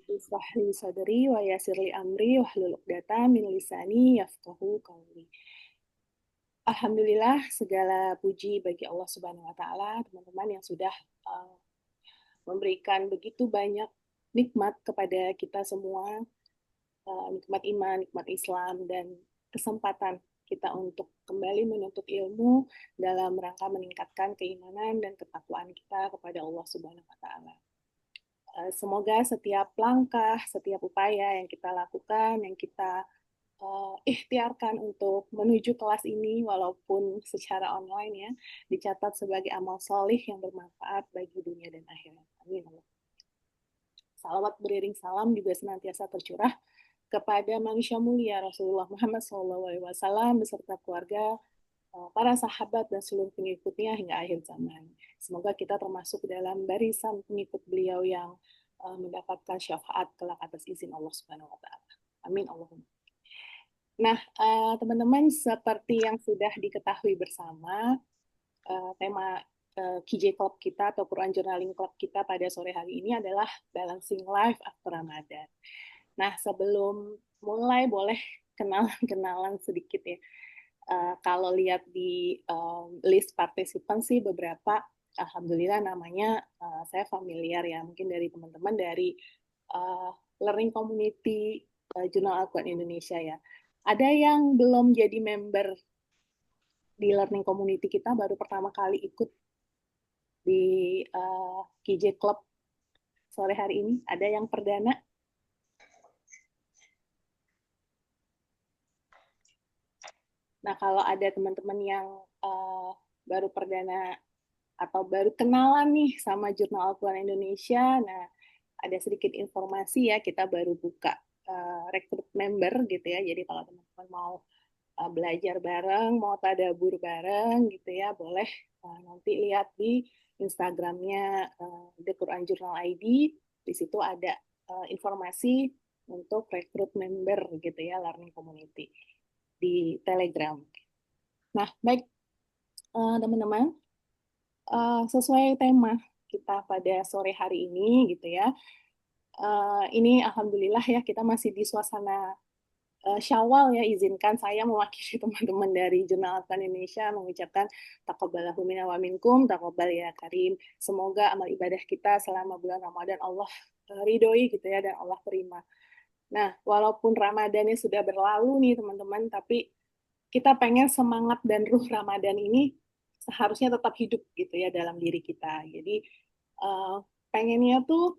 Ishrah li sadri wa yassir li amri wahlul 'uqdatam min lisani yafqahu qawli. Alhamdulillah, segala puji bagi Allah Subhanahu wa taala, teman-teman yang sudah uh, memberikan begitu banyak nikmat kepada kita semua, nikmat iman, nikmat Islam, dan kesempatan kita untuk kembali menuntut ilmu dalam rangka meningkatkan keimanan dan ketakwaan kita kepada Allah Subhanahu wa taala. Semoga setiap langkah, setiap upaya yang kita lakukan, yang kita ikhtiarkan untuk menuju kelas ini, walaupun secara online ya, dicatat sebagai amal solih yang bermanfaat bagi dunia dan akhirat. Amin. Salawat beriring salam juga senantiasa tercurah kepada manusia mulia Rasulullah Muhammad SAW beserta keluarga, para sahabat dan seluruh pengikutnya hingga akhir zaman. Semoga kita termasuk dalam barisan pengikut beliau yang mendapatkan syafaat kelak atas izin Allah Subhanahu wa taala. Amin Allahumma. Nah, teman-teman, seperti yang sudah diketahui bersama, tema KJ Club kita atau Quran Journaling Club kita pada sore hari ini adalah Balancing Life After Ramadan. Nah, sebelum mulai boleh kenalan-kenalan sedikit ya. Kalau lihat di list partisipan sih beberapa, alhamdulillah namanya saya familiar ya, mungkin dari teman-teman dari Learning Community Jurnal Al-Quran Indonesia ya. Ada yang belum jadi member di Learning Community kita, baru pertama kali ikut di KJ Club sore hari ini. Ada yang perdana? Nah, kalau ada teman-teman yang baru perdana atau baru kenalan nih sama Jurnal Al-Quran Indonesia, nah ada sedikit informasi ya, kita baru buka rekrut member gitu ya. Jadi kalau teman-teman mau belajar bareng, mau tadabur bareng gitu ya, boleh nanti lihat di Instagramnya The Quran Journal ID. Di situ ada informasi untuk rekrut member gitu ya, Learning Community di Telegram. Nah, baik teman-teman, sesuai tema kita pada sore hari ini gitu ya. Ini alhamdulillah ya, kita masih di suasana Syawal ya, izinkan saya mewakili teman-teman dari Jurnal Al-Quran Indonesia mengucapkan taqabbalahu minna wa minkum, taqabbal ya karim. Semoga amal ibadah kita selama bulan Ramadan Allah ridhoi gitu ya, dan Allah terima. Nah, walaupun Ramadannya sudah berlalu nih teman-teman, tapi kita pengen semangat dan ruh Ramadan ini seharusnya tetap hidup gitu ya dalam diri kita. Jadi pengennya tuh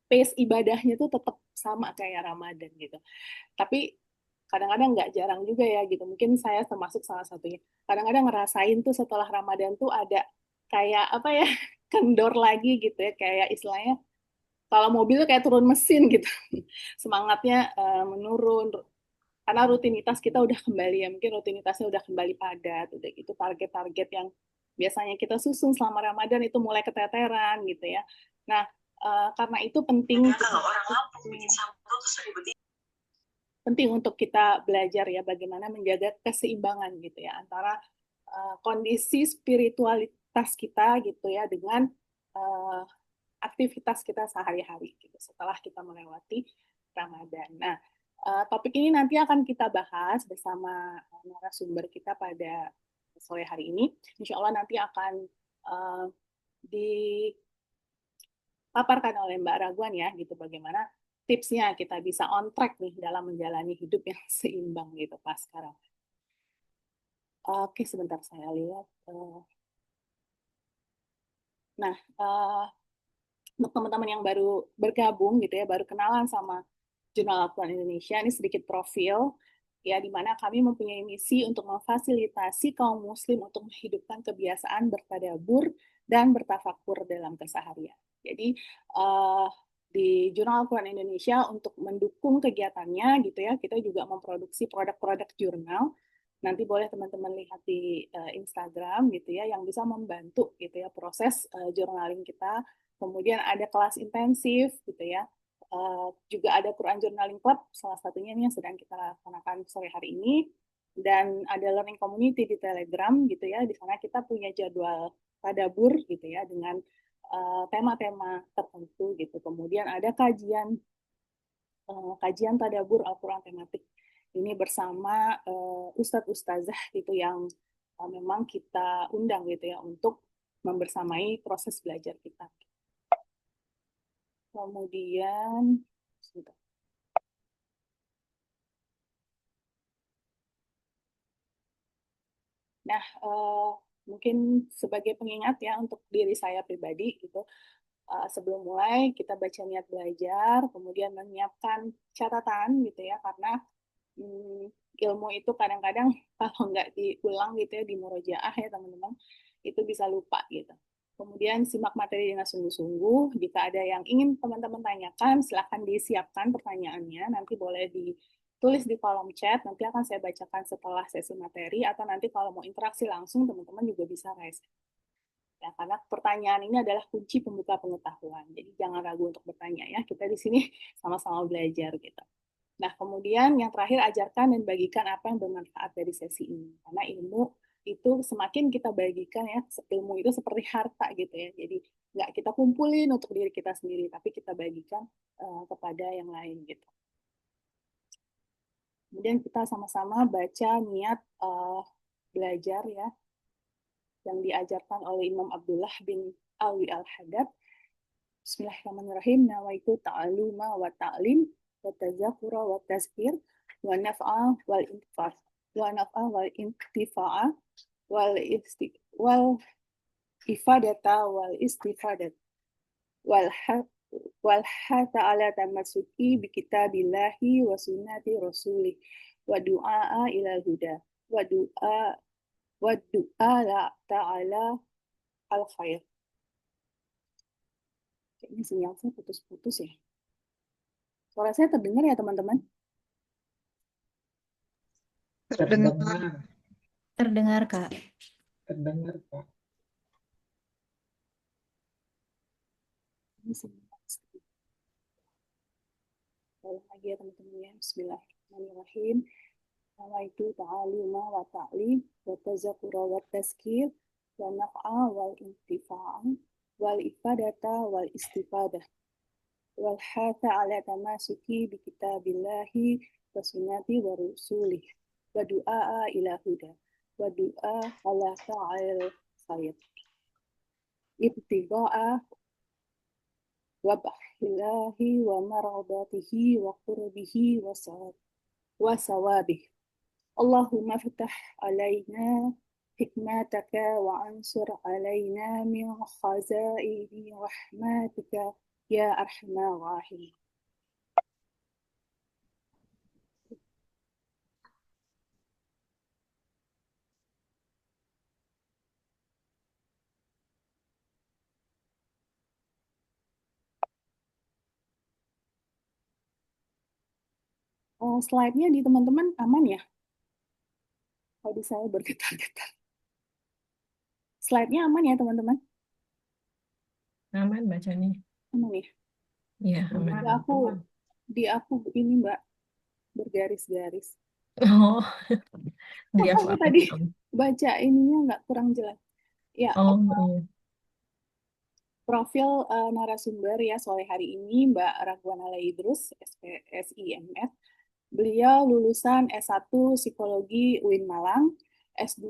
pace ibadahnya tuh tetap sama kayak Ramadan gitu. Tapi kadang-kadang nggak jarang juga ya gitu. Mungkin saya termasuk salah satunya. Kadang-kadang ngerasain tuh setelah Ramadan tuh ada kayak apa ya, kendor lagi gitu ya, kayak istilahnya kalau mobil kayak turun mesin gitu. Semangatnya menurun karena rutinitas kita udah kembali ya, mungkin rutinitasnya udah kembali padat, udah gitu target-target yang biasanya kita susun selama Ramadan itu mulai keteteran gitu ya. Nah, karena itu penting untuk kita belajar ya bagaimana menjaga keseimbangan gitu ya antara kondisi spiritualitas kita gitu ya dengan uh, aktivitas kita sehari-hari gitu setelah kita melewati Ramadan. Nah, topik ini nanti akan kita bahas bersama narasumber kita pada sore hari ini. Insya Allah nanti akan dipaparkan oleh Mbak Raguan ya, gitu bagaimana tipsnya kita bisa on track nih dalam menjalani hidup yang seimbang gitu pas sekarang. Oke, sebentar saya lihat. Nah, untuk teman-teman yang baru bergabung gitu ya, baru kenalan sama Jurnal Al-Quran Indonesia, ini sedikit profil ya, di mana kami mempunyai misi untuk memfasilitasi kaum muslim untuk menghidupkan kebiasaan bertadabur dan bertafakur dalam keseharian. Jadi di Jurnal Al-Quran Indonesia untuk mendukung kegiatannya gitu ya, kita juga memproduksi produk-produk jurnal. Nanti boleh teman-teman lihat di Instagram gitu ya, yang bisa membantu gitu ya proses journaling kita. Kemudian ada kelas intensif gitu ya. Juga ada Quran Journaling Club, salah satunya ini yang sedang kita laksanakan sore hari ini. Dan ada learning community di Telegram gitu ya. Di sana kita punya jadwal tadabur gitu ya dengan tema-tema tertentu gitu. Kemudian ada kajian tadabbur Al-Quran tematik ini bersama ustadz ustazah gitu yang memang kita undang gitu ya untuk membersamai proses belajar kita. Kemudian sebentar. Nah, mungkin sebagai pengingat ya untuk diri saya pribadi gitu, sebelum mulai kita baca niat belajar, kemudian menyiapkan catatan gitu ya, karena ilmu itu kadang-kadang kalau nggak diulang gitu ya di murojaah ya teman-teman, itu bisa lupa gitu. Kemudian simak materi dengan sungguh-sungguh. Jika ada yang ingin teman-teman tanyakan, silahkan disiapkan pertanyaannya. Nanti boleh ditulis di kolom chat. Nanti akan saya bacakan setelah sesi materi. Atau nanti kalau mau interaksi langsung, teman-teman juga bisa raise. Ya, karena pertanyaan ini adalah kunci pembuka pengetahuan. Jadi jangan ragu untuk bertanya ya. Kita di sini sama-sama belajar gitu. Nah, kemudian yang terakhir, ajarkan dan bagikan apa yang bermanfaat dari sesi ini. Karena ilmu itu semakin kita bagikan ya, ilmu itu seperti harta gitu ya. Jadi nggak kita kumpulin untuk diri kita sendiri, tapi kita bagikan kepada yang lain gitu. Kemudian kita sama-sama baca niat belajar ya, yang diajarkan oleh Imam Abdullah bin Alwi Al-Haddad. Bismillahirrahmanirrahim. Nawaitu ta'aluma wa ta'lim wa tazakura wa tazkir wa naf'a wal intifah wa naf'a wal intifa'a wal ifadata wal istifadat wal hatha ala tamasuki bi kitabillahi wa sunnati rasulih wa du'a ila huda wa du'a la ta'ala al khair. Kayaknya sinyal saya putus-putus ya. Suara saya terdengar ya teman-teman? Terdengar. Terdengar, Kak. Terdengar, Pak. Ini sinyal. Ulang lagi ya teman-teman ya. Bismillahirrahmanirrahim. Nawaitu ta'aluma wa ta'lim wa tazakura wa tazkir wa naf'a wal intifa'a wal ifadata wal istifadah wal hatha ala tamasuki bi kitabillahi wa sunnati wa rusulih wa du'a ila huda wa du'a ala ta'al khair ibtida'a wa bahilahi wa maradatihi wa qurbihi wa sawabih. Allahumma فتح علينا حكمتك وانصر علينا من خزائن رحمتك يا أرحم الراحمين. Slide-nya di teman-teman aman ya? Kalau saya bergetar-getar. Slide-nya aman ya teman-teman? Aman bacanya. Aman ya? Iya, aman. Di aku ini Mbak, bergaris-garis. Oh, di Apa aku tadi Om? baca ininya nggak kurang jelas. Ya, Oh, iya. profil narasumber ya sore hari ini Mbak Ragwanala Idrus, SIMF. Beliau lulusan S1 Psikologi UIN Malang, S2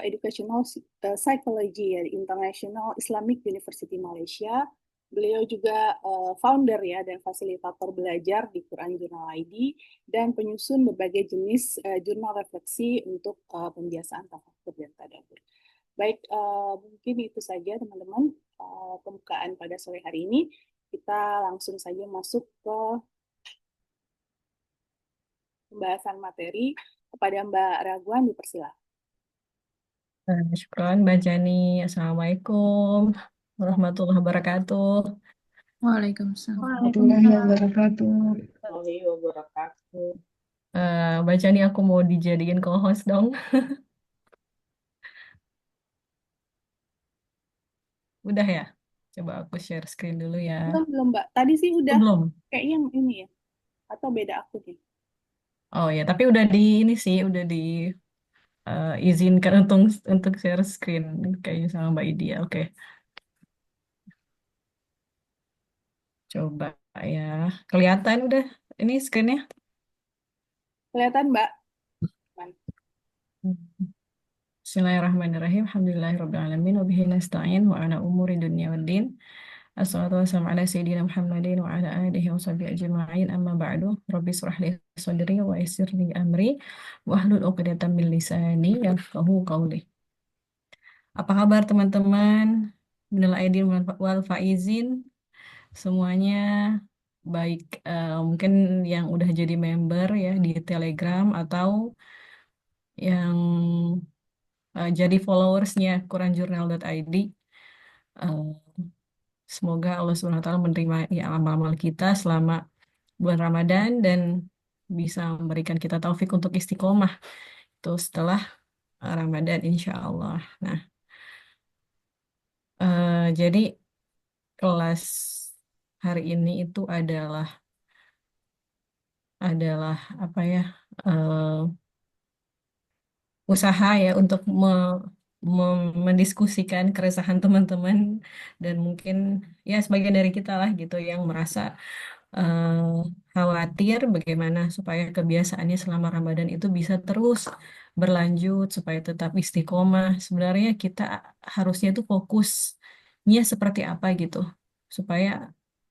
Educational Psychology ya, di International Islamic University Malaysia. Beliau juga founder ya dan fasilitator belajar di Quran Journal ID dan penyusun berbagai jenis jurnal refleksi untuk pembiasaan tafakur dan tadabbur. Baik, mungkin itu saja teman-teman pembukaan pada sore hari ini. Kita langsung saja masuk ke pembahasan materi. Kepada Mbak Raguan dipersilakan. Syukron, Mbak Jani. Assalamualaikum warahmatullahi wabarakatuh. Waalaikumsalam. Warahmatullahi wabarakatuh. Warahmatullahi wabarakatuh. Mbak Jani, aku mau dijadiin co-host dong. Udah ya? Coba aku share screen dulu ya. Belum, Mbak. Tadi sih udah. Belum. Kayaknya ini ya. Atau beda akunnya. Oh ya, tapi udah di ini sih, udah di izinkan untuk share screen kayaknya sama Mbak Idia. Oke. Coba ya. Kelihatan udah ini screen-nya? Kelihatan, Mbak? Bismillahirrahmanirrahim. Alhamdulillahirrahmanirrahim. Wabihi nasta'in wa ala umuri dunia waddin. Assalatu wassalamu ala sayyidina Muhammadin wa ala alihi wa sahbihi ajma'in. Amma ba'du. Rabbi israh li sadri wa yassir li amri wa hlul 'uqdatam min lisani yafqahu qawli. Apa kabar teman-teman? Minal aidin wal faizin. Semuanya baik, mungkin yang udah jadi member ya di Telegram atau yang jadi followersnya quranjournal.id. Eh, Semoga Allah SWT menerima ya amal-amal kita selama bulan Ramadan dan bisa memberikan kita taufik untuk istiqomah itu setelah Ramadan insya Allah. Nah, jadi kelas hari ini itu adalah apa ya? eh, Usaha ya untuk mendiskusikan keresahan teman-teman dan mungkin ya sebagian dari kita lah gitu yang merasa eh, khawatir bagaimana supaya kebiasaannya selama Ramadan itu bisa terus berlanjut supaya tetap istiqomah. Sebenarnya kita harusnya tuh fokusnya seperti apa gitu supaya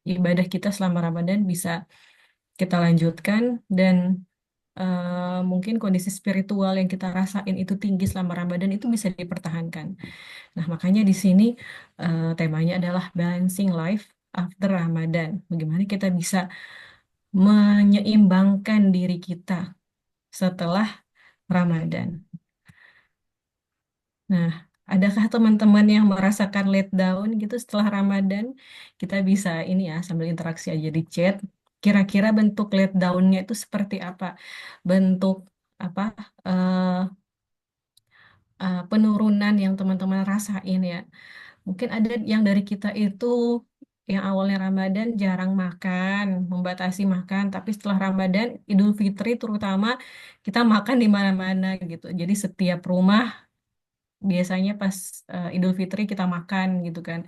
ibadah kita selama Ramadan bisa kita lanjutkan dan mungkin kondisi spiritual yang kita rasain itu tinggi selama Ramadan itu bisa dipertahankan. Nah, makanya di sini temanya adalah balancing life after Ramadan. Bagaimana kita bisa menyeimbangkan diri kita setelah Ramadan. Nah, adakah teman-teman yang merasakan let down gitu setelah Ramadan? Kita bisa ini ya sambil interaksi aja di chat. Kira-kira bentuk let down-nya itu seperti apa? Bentuk apa? eh, Penurunan yang teman-teman rasain ya. Mungkin ada yang dari kita itu yang awalnya Ramadan jarang makan, membatasi makan, tapi setelah Ramadan, Idul Fitri terutama kita makan di mana-mana gitu. Jadi setiap rumah biasanya pas Idul Fitri kita makan gitu kan.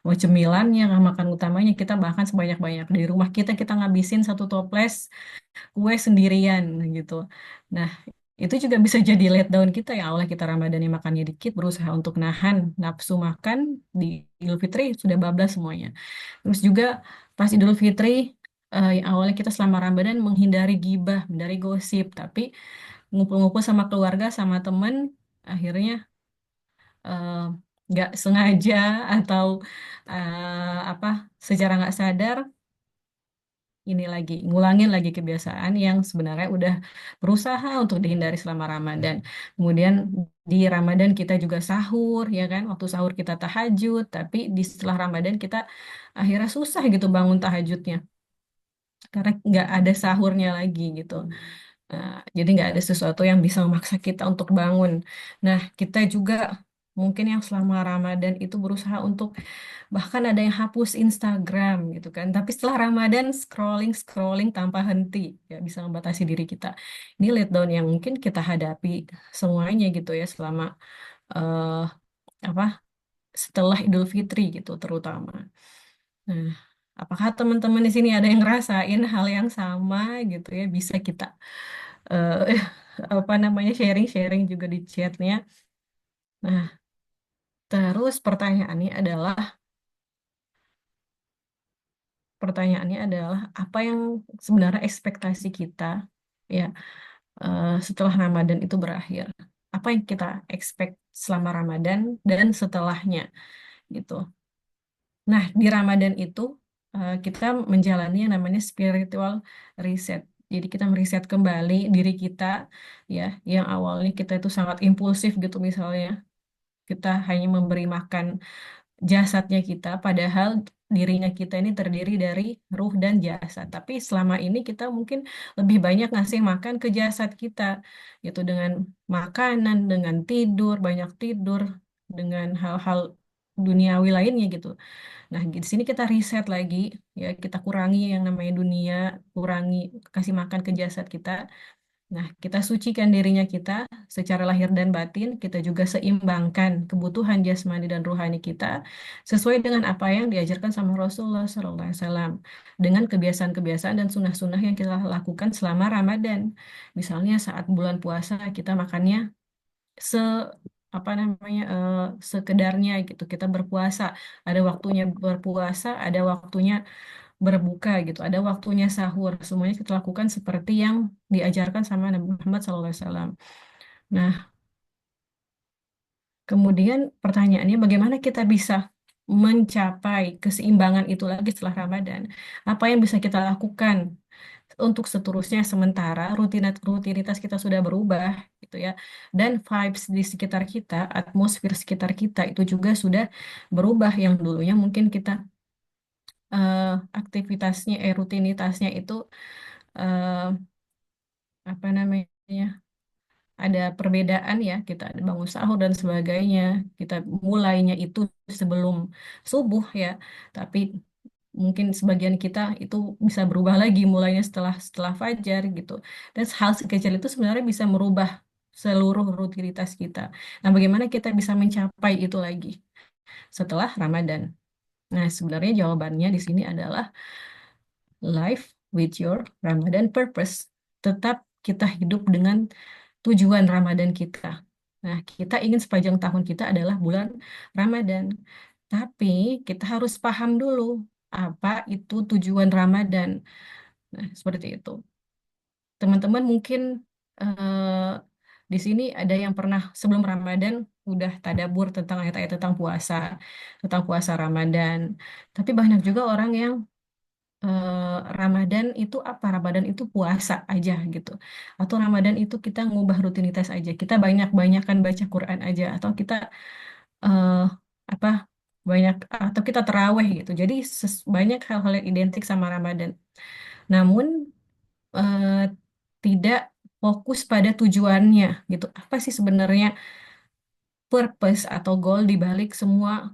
Mau cemilannya, makan utamanya kita bahkan sebanyak-banyak. Di rumah kita ngabisin satu toples kue sendirian gitu. Nah, itu juga bisa jadi letdown kita yang awalnya kita Ramadhannya makannya dikit, berusaha untuk nahan nafsu makan di Idul Fitri sudah bablas semuanya. Terus juga pas Idul Fitri yang awalnya kita selama Ramadan menghindari gibah, menghindari gosip, tapi ngumpul-ngumpul sama keluarga, sama temen, akhirnya eh, nggak sengaja atau apa secara nggak sadar ini lagi ngulangin lagi kebiasaan yang sebenarnya udah berusaha untuk dihindari selama Ramadan. Kemudian di Ramadan kita juga sahur ya kan, waktu sahur kita tahajud, tapi di setelah Ramadan kita akhirnya susah gitu bangun tahajudnya karena nggak ada sahurnya lagi gitu. Nah, jadi nggak ada sesuatu yang bisa memaksa kita untuk bangun. Nah, kita juga mungkin yang selama Ramadan itu berusaha untuk bahkan ada yang hapus Instagram gitu kan. Tapi setelah Ramadan scrolling tanpa henti ya bisa membatasi diri kita. Ini letdown yang mungkin kita hadapi semuanya gitu ya selama eh, apa setelah Idul Fitri gitu terutama. Nah, apakah teman-teman di sini ada yang ngerasain hal yang sama gitu ya? Bisa kita eh, apa namanya sharing-sharing juga di chatnya. Nah, terus pertanyaannya adalah apa yang sebenarnya ekspektasi kita ya setelah Ramadan itu berakhir. Apa yang kita expect selama Ramadan dan setelahnya gitu. Nah, di Ramadan itu kita menjalani yang namanya spiritual reset. Jadi kita meriset kembali diri kita ya, yang awalnya kita itu sangat impulsif gitu misalnya. Kita hanya memberi makan jasadnya kita, padahal dirinya kita ini terdiri dari ruh dan jasad. Tapi selama ini kita mungkin lebih banyak ngasih makan ke jasad kita, yaitu dengan makanan, dengan tidur, banyak tidur, dengan hal-hal duniawi lainnya gitu. Nah, di sini kita riset lagi, ya kita kurangi yang namanya dunia, kurangi kasih makan ke jasad kita, Nah, kita sucikan dirinya kita secara lahir dan batin, kita juga seimbangkan kebutuhan jasmani dan rohani kita sesuai dengan apa yang diajarkan sama Rasulullah SAW, dengan kebiasaan-kebiasaan dan sunnah-sunnah yang kita lakukan selama Ramadan. Misalnya saat bulan puasa kita makannya se apa namanya sekedarnya gitu. Kita berpuasa, ada waktunya berpuasa, ada waktunya berbuka gitu, ada waktunya sahur. Semuanya kita lakukan seperti yang diajarkan sama Nabi Muhammad SAW. Nah, kemudian pertanyaannya bagaimana kita bisa mencapai keseimbangan itu lagi setelah Ramadan? Apa yang bisa kita lakukan untuk seterusnya sementara rutinitas kita sudah berubah gitu ya, dan vibes di sekitar kita, atmosfer sekitar kita itu juga sudah berubah. Yang dulunya mungkin kita eh, aktivitasnya rutinitasnya itu eh, apa namanya, ada perbedaan ya, kita ada bangun sahur dan sebagainya, kita mulainya itu sebelum subuh ya, tapi mungkin sebagian kita itu bisa berubah lagi mulainya setelah setelah fajar gitu. Dan hal sekecil itu sebenarnya bisa merubah seluruh rutinitas kita. Nah, bagaimana kita bisa mencapai itu lagi setelah Ramadan? Nah, sebenarnya jawabannya di sini adalah live with your Ramadan purpose. Tetap kita hidup dengan tujuan Ramadan kita. Nah, kita ingin sepanjang tahun kita adalah bulan Ramadan. Tapi kita harus paham dulu apa itu tujuan Ramadan. Nah, seperti itu. Teman-teman mungkin eh, di sini ada yang pernah sebelum Ramadan udah tadabur tentang ayat-ayat tentang puasa Ramadan. Tapi banyak juga orang yang Ramadan itu apa? Ramadan itu puasa aja gitu. Atau Ramadan itu kita ngubah rutinitas aja. Kita banyak-banyakan baca Quran aja. Atau kita eh, apa banyak atau kita terawih gitu. Jadi banyak hal-hal yang identik sama Ramadan. Namun eh, tidak fokus pada tujuannya gitu. Apa sih sebenarnya purpose atau goal di balik semua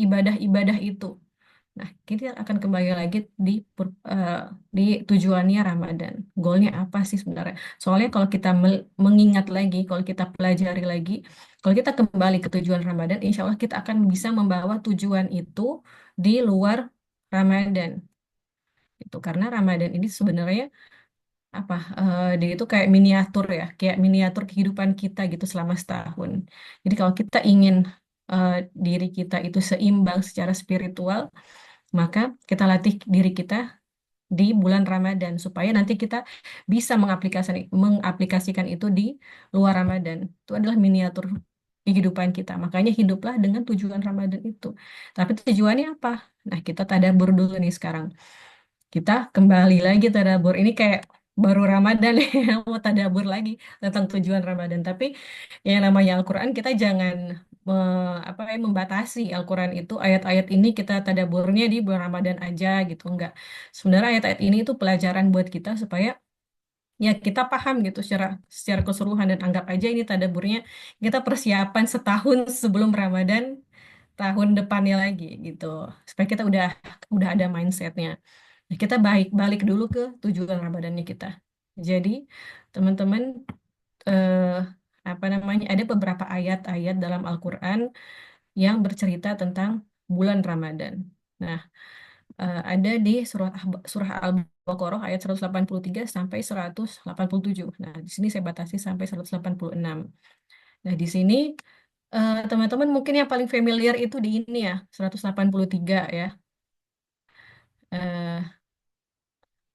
ibadah-ibadah itu? Nah, kita akan kembali lagi di tujuannya Ramadan. Goalnya apa sih sebenarnya? Soalnya kalau kita mengingat lagi, kalau kita pelajari lagi, kalau kita kembali ke tujuan Ramadan, insya Allah kita akan bisa membawa tujuan itu di luar Ramadan. Itu karena Ramadan ini sebenarnya apa? Dia itu kayak miniatur ya, kayak miniatur kehidupan kita gitu selama setahun. Jadi kalau kita ingin eh, diri kita itu seimbang secara spiritual, maka kita latih diri kita di bulan Ramadan supaya nanti kita bisa mengaplikasikan itu di luar Ramadan. Itu adalah miniatur kehidupan kita. Makanya hiduplah dengan tujuan Ramadan itu. Tapi tujuannya apa? Nah, kita tadabur dulu nih sekarang. Kita kembali lagi tadabur. Ini kayak baru Ramadan ya, mau tadabur lagi tentang tujuan Ramadan. Tapi yang namanya Al-Quran kita jangan apa ya, membatasi Al-Quran itu ayat-ayat ini kita tadaburnya di bulan Ramadan aja gitu. Enggak. Sebenarnya ayat-ayat ini itu pelajaran buat kita supaya ya kita paham gitu secara secara keseluruhan, dan anggap aja ini tadaburnya kita persiapan setahun sebelum Ramadan tahun depannya lagi gitu. Supaya kita udah ada mindsetnya. Nah, kita balik dulu ke tujuan Ramadannya kita. Jadi, teman-teman, eh, apa namanya, ada beberapa ayat-ayat dalam Al-Quran yang bercerita tentang bulan Ramadan. Nah, ada di surah Al-Baqarah ayat 183 sampai 187. Nah, di sini saya batasi sampai 186. Nah, di sini teman-teman mungkin yang paling familiar itu di ini ya, 183 ya. Eh,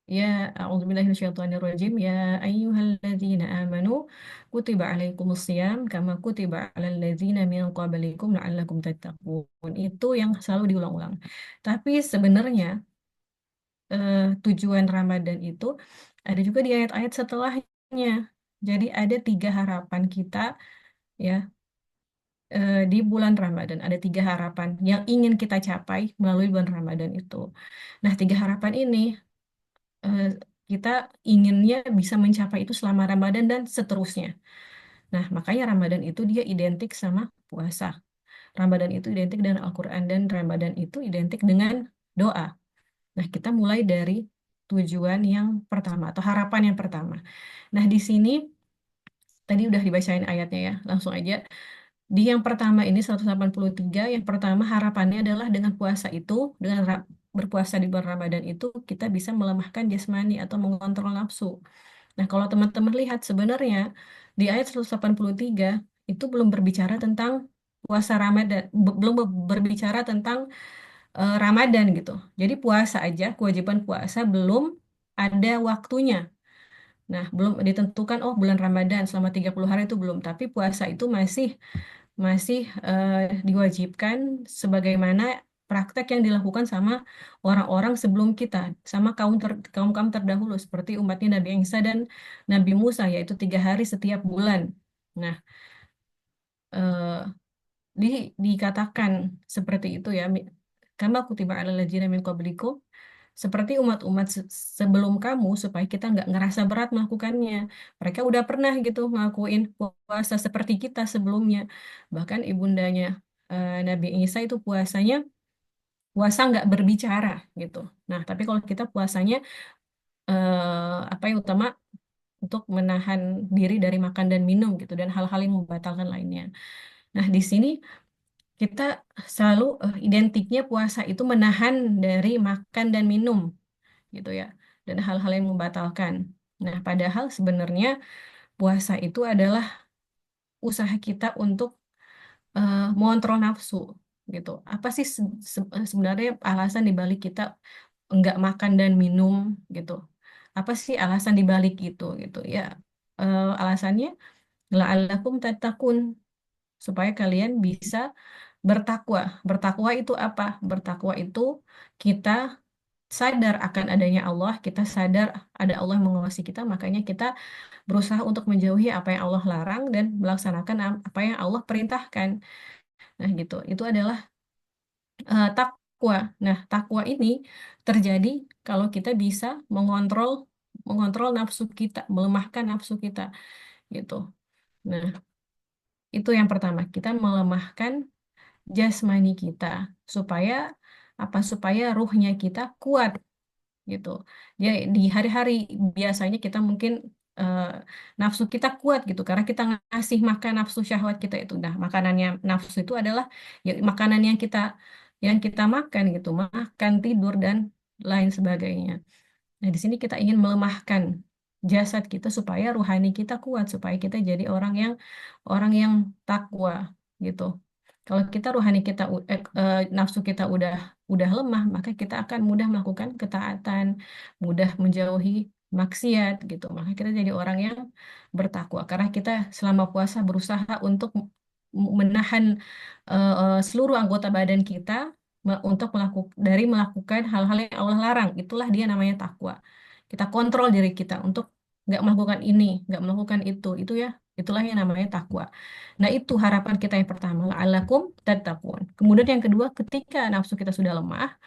Ya, a'udzubillahi minasyaitonirrajim. Ya ayyuhalladzina amanu kutiba alaikumusiyam kama kutiba alal ladzina min qablikum la'allakum tattaqun. Itu yang selalu diulang-ulang. Tapi sebenarnya tujuan Ramadan itu ada juga di ayat-ayat setelahnya. Jadi ada 3 harapan kita ya di bulan Ramadan. Ada 3 harapan yang ingin kita capai melalui bulan Ramadan itu. Nah, 3 harapan ini eh, kita inginnya bisa mencapai itu selama Ramadan dan seterusnya. Nah, makanya Ramadan itu dia identik sama puasa. Ramadan itu identik dengan Al-Quran, dan Ramadan itu identik dengan doa. Nah, kita mulai dari tujuan yang pertama atau harapan yang pertama. Nah, di sini tadi udah dibacain ayatnya ya, langsung aja. Di yang pertama ini 183, yang pertama harapannya adalah dengan puasa itu, dengan berpuasa di bulan Ramadan itu, kita bisa melemahkan jasmani atau mengontrol nafsu. Nah, kalau teman-teman lihat sebenarnya di ayat 183 itu belum berbicara tentang puasa Ramadan, belum berbicara tentang Ramadan gitu. Jadi puasa aja, kewajiban puasa belum ada waktunya. Nah, belum ditentukan, oh bulan Ramadan selama 30 hari itu belum. Tapi puasa itu masih masih diwajibkan sebagaimana praktek yang dilakukan sama orang-orang sebelum kita, sama kaum-kaum terdahulu seperti umatnya Nabi Isa dan Nabi Musa, yaitu 3 hari setiap bulan. Nah, eh, di, dikatakan seperti itu ya, kama kutiba alal ladzina min qablikum, seperti umat-umat sebelum kamu, supaya kita nggak ngerasa berat melakukannya. Mereka udah pernah gitu ngelakuin puasa seperti kita sebelumnya. Bahkan ibundanya Nabi Isa itu puasa nggak berbicara gitu. Nah, tapi kalau kita puasanya apa yang utama untuk menahan diri dari makan dan minum gitu dan hal-hal yang membatalkan lainnya. Nah, di sini kita selalu identiknya puasa itu menahan dari makan dan minum gitu ya, dan hal-hal yang membatalkan. Nah, padahal sebenarnya puasa itu adalah usaha kita untuk mengontrol nafsu gitu. Apa sih sebenarnya alasan dibalik kita enggak makan dan minum gitu? Apa sih alasan dibalik itu gitu ya? Alasannya la'allakum tattaqun, supaya kalian bisa bertakwa. Bertakwa itu apa? Bertakwa itu kita sadar akan adanya Allah, kita sadar ada Allah yang mengawasi kita, makanya kita berusaha untuk menjauhi apa yang Allah larang dan melaksanakan apa yang Allah perintahkan. Nah, gitu. Itu adalah takwa. Nah, takwa ini terjadi kalau kita bisa mengontrol mengontrol nafsu kita, melemahkan nafsu kita, gitu. Nah, itu yang pertama, kita melemahkan jasmani kita supaya apa? Supaya ruhnya kita kuat gitu. Ya di hari-hari biasanya kita mungkin eh, nafsu kita kuat gitu karena kita ngasih makan nafsu syahwat kita itu. Nah, makanannya nafsu itu adalah ya makanan yang kita makan gitu, makan, tidur dan lain sebagainya. Nah, di sini kita ingin melemahkan jasad kita supaya ruhani kita kuat, supaya kita jadi orang yang takwa gitu. Kalau kita ruhani kita nafsu kita udah lemah, maka kita akan mudah melakukan ketaatan, mudah menjauhi maksiat gitu. Maka kita jadi orang yang bertakwa karena kita selama puasa berusaha untuk menahan seluruh anggota badan kita untuk dari melakukan hal-hal yang Allah larang. Itulah dia namanya takwa. Kita kontrol diri kita untuk nggak melakukan ini, nggak melakukan itu. Itu ya, itulah yang namanya takwa. Nah, itu harapan kita yang pertama, la'allakum tattaqun. Kemudian yang kedua, ketika nafsu kita sudah lemah,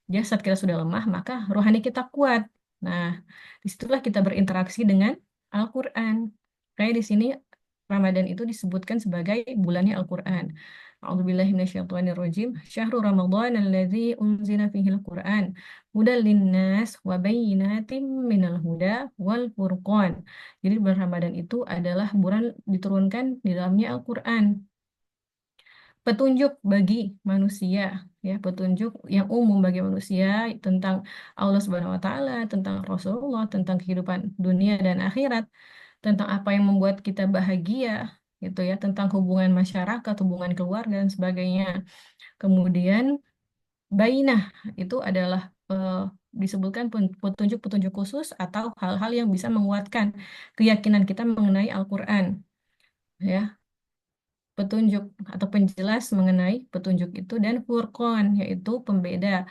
jasad kita sudah lemah, maka rohani kita kuat. Nah, disitulah kita berinteraksi dengan Al-Quran. Kayak di sini Ramadan itu disebutkan sebagai bulannya Al-Quran. A'udzubillahi minasyaitonirrajim. Syahrul Ramadan alladzi unzila fihil Qur'an hudal linnas wa bayyinatim minal huda wal furqan. Jadi bulan Ramadan itu adalah bulan diturunkan di dalamnya Al-Quran, petunjuk bagi manusia, ya, petunjuk yang umum bagi manusia tentang Allah Subhanahu wa taala, tentang Rasulullah, tentang kehidupan dunia dan akhirat, tentang apa yang membuat kita bahagia gitu ya, tentang hubungan masyarakat, hubungan keluarga dan sebagainya. Kemudian bainah itu adalah disebutkan petunjuk-petunjuk khusus atau hal-hal yang bisa menguatkan keyakinan kita mengenai Al-Qur'an, ya, petunjuk atau penjelas mengenai petunjuk itu, dan furqan yaitu pembeda,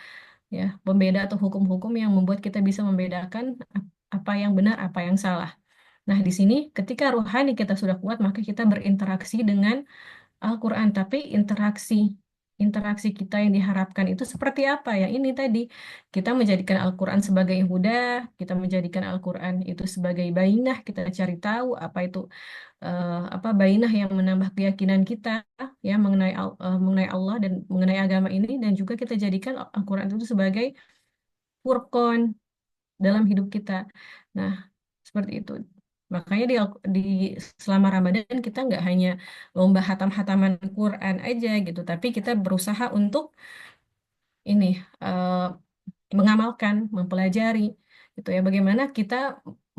ya, pembeda atau hukum-hukum yang membuat kita bisa membedakan apa yang benar apa yang salah. Nah, di sini ketika rohani kita sudah kuat maka kita berinteraksi dengan Al-Quran, tapi interaksi interaksi kita yang diharapkan itu seperti apa? Yang ini tadi, kita menjadikan Al-Quran sebagai huda, kita menjadikan Al-Quran itu sebagai bainah, kita cari tahu apa itu apa bainah yang menambah keyakinan kita ya mengenai Allah dan mengenai agama ini, dan juga kita jadikan Al-Quran itu sebagai furqan, dalam hidup kita. Nah, seperti itu. Makanya di selama Ramadan kita nggak hanya lomba hatam-hataman Quran aja gitu, tapi kita berusaha untuk ini mengamalkan, mempelajari gitu ya. Bagaimana kita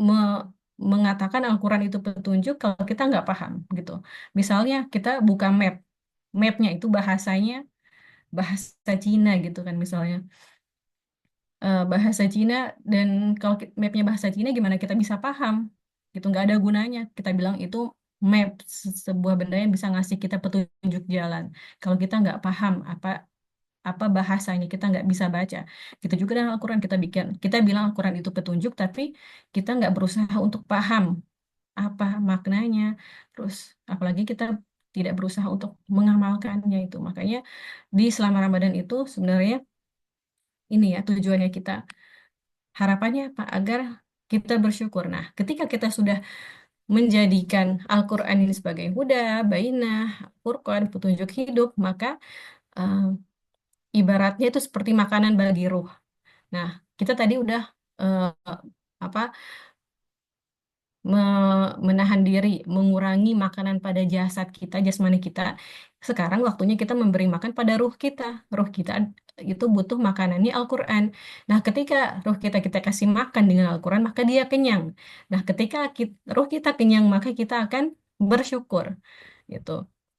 me- mengatakan Al-Quran itu petunjuk kalau kita nggak paham gitu. Misalnya kita buka mapnya itu bahasanya bahasa Cina gitu kan misalnya. Bahasa Cina dan kalau mapnya bahasa Cina gimana kita bisa paham gitu, nggak ada gunanya kita bilang itu map, sebuah benda yang bisa ngasih kita petunjuk jalan kalau kita nggak paham apa apa bahasanya, kita nggak bisa baca. Gitu juga dengan Al-Quran, kita bilang Al-Quran itu petunjuk tapi kita nggak berusaha untuk paham apa maknanya, terus apalagi kita tidak berusaha untuk mengamalkannya. Itu makanya di selama Ramadan itu sebenarnya ini ya tujuannya kita, harapannya apa? Agar kita bersyukur. Nah, ketika kita sudah menjadikan Al-Quran ini sebagai huda, bainah, Furqan, petunjuk hidup, maka eh, ibaratnya itu seperti makanan bagi ruh. Nah, kita tadi udah eh, apa menahan diri, mengurangi makanan pada jasad kita, jasmani kita. Sekarang waktunya kita memberi makan pada ruh kita. Ruh kita itu butuh makanannya Al-Quran. Nah, ketika ruh kita kasih makan dengan Al-Quran, maka dia kenyang. Nah, ketika ruh kita kenyang, maka kita akan bersyukur. Gitu.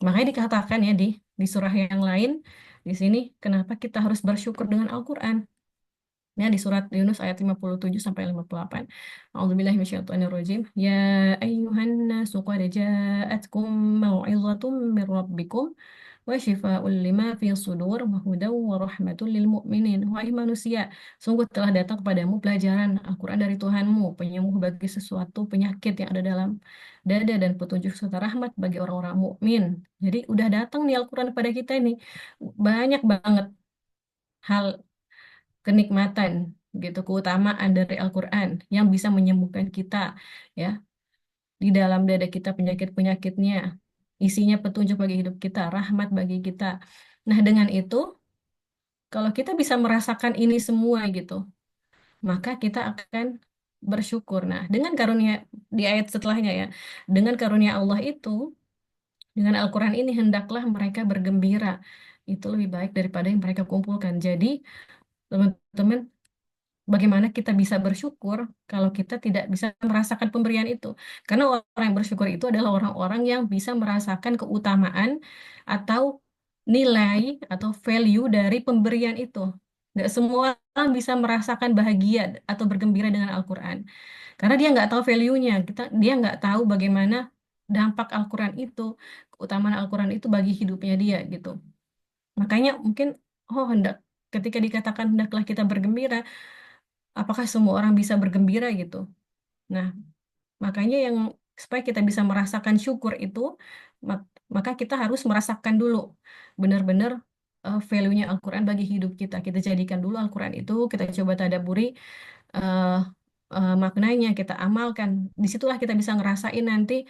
Makanya dikatakan ya di surah yang lain, di sini, kenapa kita harus bersyukur dengan Al-Quran? Ya, di surat Yunus ayat 57 sampai 58. A'udzubillahi minasyaitonirrajim. Ya ayyuhan nasu qad ja'atkum mau'izatun mir rabbikum wa syifaa'un lima fi sudur wa hudaw wa rahmatul lil mu'minin. Wahai manusia, sungguh telah datang kepadamu pelajaran Al-Quran dari Tuhanmu, penyembuh bagi sesuatu penyakit yang ada dalam dada dan petunjuk serta rahmat bagi orang-orang mukmin. Jadi udah datang nih Al-Quran pada kita ini. Banyak banget hal kenikmatan gitu, keutamaan dari Al-Quran yang bisa menyembuhkan kita ya, di dalam dada kita penyakit-penyakitnya, isinya petunjuk bagi hidup kita, rahmat bagi kita. Nah, dengan itu kalau kita bisa merasakan ini semua gitu, maka kita akan bersyukur. Nah, dengan karunia di ayat setelahnya ya, dengan karunia Allah itu, dengan Al-Quran ini hendaklah mereka bergembira. Itu lebih baik daripada yang mereka kumpulkan. Jadi, teman-teman, bagaimana kita bisa bersyukur kalau kita tidak bisa merasakan pemberian itu? Karena orang yang bersyukur itu adalah orang-orang yang bisa merasakan keutamaan atau nilai atau value dari pemberian itu. Nggak semua orang bisa merasakan bahagia atau bergembira dengan Al-Quran. Karena dia nggak tahu value-nya. Dia nggak tahu bagaimana dampak Al-Quran itu, keutamaan Al-Quran itu bagi hidupnya dia gitu. Makanya mungkin, oh hendak ketika dikatakan hendaklah kita bergembira, apakah semua orang bisa bergembira gitu? Nah, makanya yang supaya kita bisa merasakan syukur itu, maka kita harus merasakan dulu benar-benar value-nya Al-Quran bagi hidup kita. Kita jadikan dulu Al-Quran itu, kita coba tadabburi eh, maknanya, kita amalkan. Disitulah kita bisa ngerasain nanti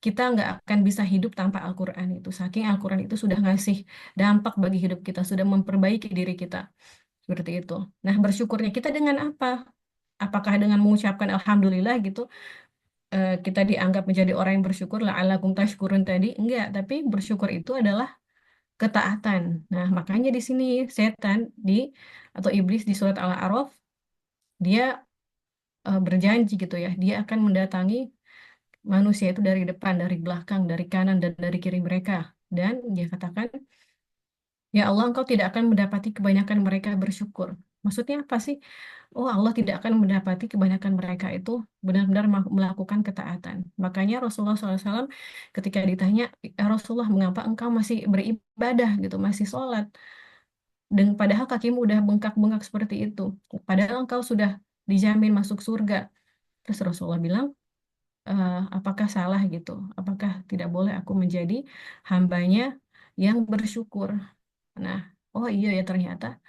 kita nggak akan bisa hidup tanpa Al-Quran itu. Saking Al-Quran itu sudah ngasih dampak bagi hidup kita, sudah memperbaiki diri kita. Seperti itu. Nah, bersyukurnya kita dengan apa? Apakah dengan mengucapkan alhamdulillah gitu kita dianggap menjadi orang yang bersyukur, la'allakum tashkurun tadi? Enggak, tapi bersyukur itu adalah ketaatan. Nah, makanya di sini setan atau iblis di surat Al-A'raf dia berjanji gitu ya, dia akan mendatangi manusia itu dari depan, dari belakang, dari kanan dan dari kiri mereka. Dan dia katakan, ya Allah, Engkau tidak akan mendapati kebanyakan mereka bersyukur. Maksudnya apa sih? Oh, Allah tidak akan mendapati kebanyakan mereka itu benar-benar melakukan ketaatan. Makanya Rasulullah SAW ketika ditanya, "Ya Rasulullah, mengapa engkau masih beribadah gitu, masih sholat? Dan padahal kakimu udah bengkak-bengkak seperti itu. Padahal engkau sudah dijamin masuk surga." Terus Rasulullah bilang, apakah salah gitu? Apakah tidak boleh aku menjadi hambanya yang bersyukur? Nah, oh iya ya ternyata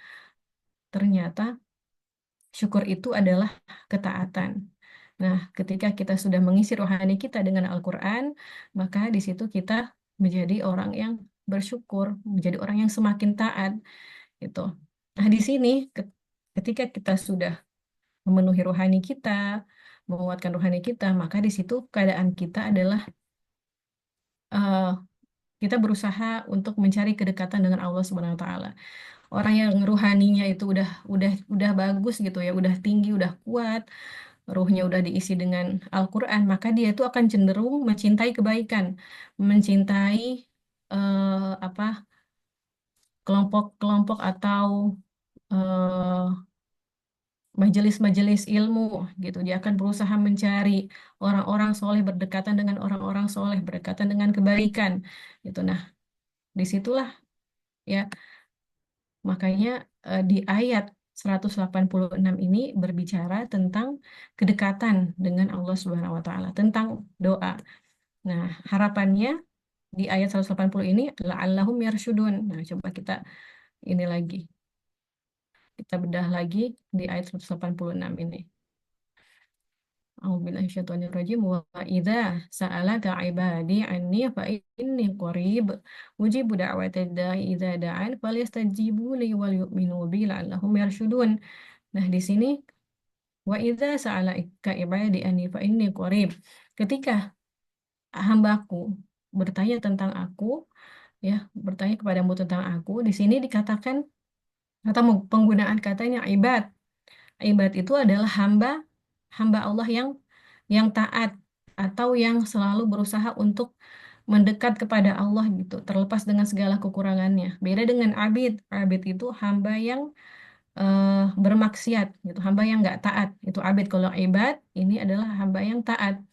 syukur itu adalah ketaatan. Nah, ketika kita sudah mengisi rohani kita dengan Al-Quran, maka di situ kita menjadi orang yang bersyukur, menjadi orang yang semakin taat, gitu. Nah, di sini ketika kita sudah memenuhi rohani kita, menguatkan rohani kita, maka di situ keadaan kita adalah eh, kita berusaha untuk mencari kedekatan dengan Allah Subhanahu wa taala. Orang yang ruhaninya itu udah bagus gitu ya, udah tinggi, udah kuat, ruhnya udah diisi dengan Al-Qur'an, maka dia itu akan cenderung mencintai kebaikan, mencintai apa kelompok-kelompok atau eh, majelis-majelis ilmu gitu. Dia akan berusaha mencari orang-orang soleh, berdekatan dengan orang-orang soleh, berdekatan dengan kebaikan gitu. Nah, disitulah ya, makanya di ayat 186 ini berbicara tentang kedekatan dengan Allah Subhanahu wa taala, tentang doa. Nah, harapannya di ayat 180 ini la'allahum yarsyudun. Nah, coba kita ini lagi. Kita bedah lagi di ayat 186 ini. A'udzubillahiminasyaitonirrajim wa idza sa'alaka 'ibadi 'anni fa inni qarib ujibu da'watad da'i idza da'an falyastajibu li wal yu'minu bi la'allahum yarsyudun. Nah, di sini wa idza sa'alaka 'ibadi 'anni fa inni qarib. Ketika hambaku bertanya tentang aku, ya, bertanya kepadamu tentang aku, di sini dikatakan atau penggunaan katanya ibad. Ibad itu adalah hamba Allah yang taat atau yang selalu berusaha untuk mendekat kepada Allah gitu, terlepas dengan segala kekurangannya. Beda dengan abid. Abid itu hamba yang bermaksiat gitu, hamba yang nggak taat. Itu abid. Kalau ibad ini adalah hamba yang taat.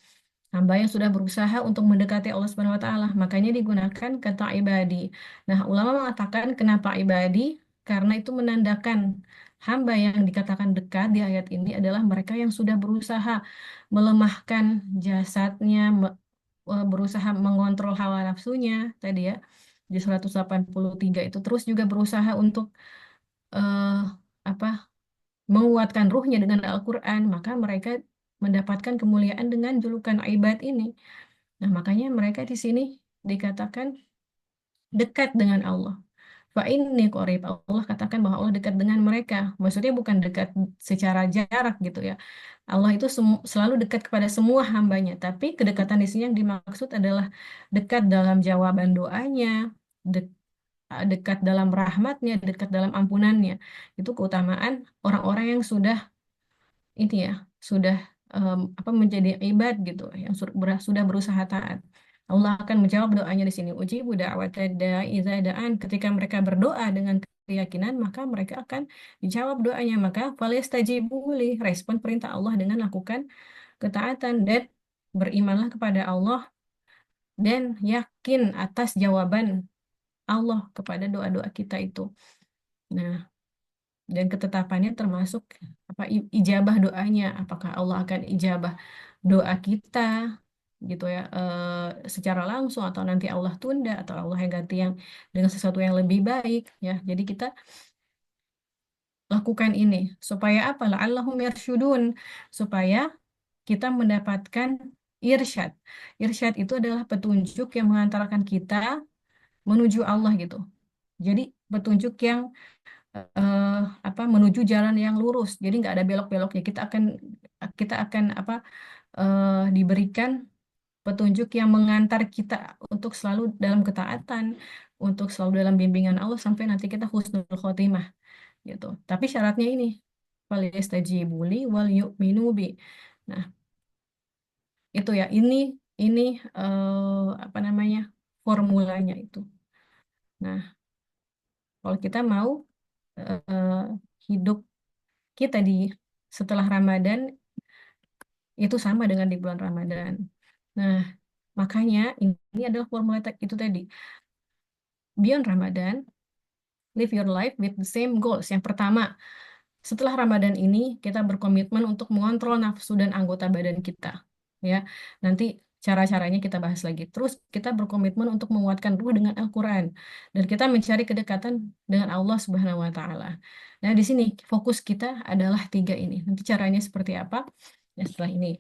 Hamba yang sudah berusaha untuk mendekati Allah Subhanahu wa taala, makanya digunakan kata ibadi. Nah, ulama mengatakan kenapa ibadi? Karena itu menandakan hamba yang dikatakan dekat di ayat ini adalah mereka yang sudah berusaha melemahkan jasadnya, berusaha mengontrol hawa nafsunya tadi ya di 183 itu, terus juga berusaha untuk eh, apa menguatkan ruhnya dengan Al-Quran, maka mereka mendapatkan kemuliaan dengan julukan ibad ini. Nah, makanya mereka di sini dikatakan dekat dengan Allah. Fa inni qarib. Allah katakan bahwa Allah dekat dengan mereka. Maksudnya bukan dekat secara jarak gitu ya. Allah itu selalu dekat kepada semua hambanya. Tapi kedekatan di sini yang dimaksud adalah dekat dalam jawaban doanya, de- dekat dalam rahmatnya, dekat dalam ampunannya. Itu keutamaan orang-orang yang sudah ini ya, sudah menjadi ibad gitu, yang sudah berusaha taat. Allah akan menjawab doanya di sini. Ujibu da'watad da'i idza da'an. Ketika mereka berdoa dengan keyakinan, maka mereka akan dijawab doanya. Maka falyastajibu li, respon perintah Allah dengan lakukan ketaatan dan berimanlah kepada Allah dan yakin atas jawaban Allah kepada doa-doa kita itu. Nah, dan ketetapannya termasuk ijabah doanya, apakah Allah akan ijabah doa kita gitu ya, secara langsung, atau nanti Allah tunda, atau Allah yang ganti yang dengan sesuatu yang lebih baik ya. Jadi kita lakukan ini supaya apa? La'allahum yarsyudun, supaya kita mendapatkan irsyad. Irsyad itu adalah petunjuk yang mengantarkan kita menuju Allah gitu. Jadi petunjuk yang eh, menuju jalan yang lurus. Jadi nggak ada belok-beloknya. Kita akan diberikan petunjuk yang mengantar kita untuk selalu dalam ketaatan, untuk selalu dalam bimbingan Allah sampai nanti kita husnul khotimah gitu. Tapi syaratnya ini, falyastajibu li wal yu'minu bi. Nah, itu ya. Ini formulanya itu. Nah, kalau kita mau eh, hidup kita di setelah Ramadan itu sama dengan di bulan Ramadan. Nah, makanya ini adalah formula itu tadi. Beyond Ramadan, live your life with the same goals. Yang pertama, setelah Ramadan ini kita berkomitmen untuk mengontrol nafsu dan anggota badan kita. Ya, nanti cara-caranya kita bahas lagi. Terus kita berkomitmen untuk menguatkan ruh dengan Al-Quran. Dan kita mencari kedekatan dengan Allah Subhanahu wa Ta'ala. Nah, di sini fokus kita adalah 3 ini. Nanti caranya seperti apa? Ya, setelah ini.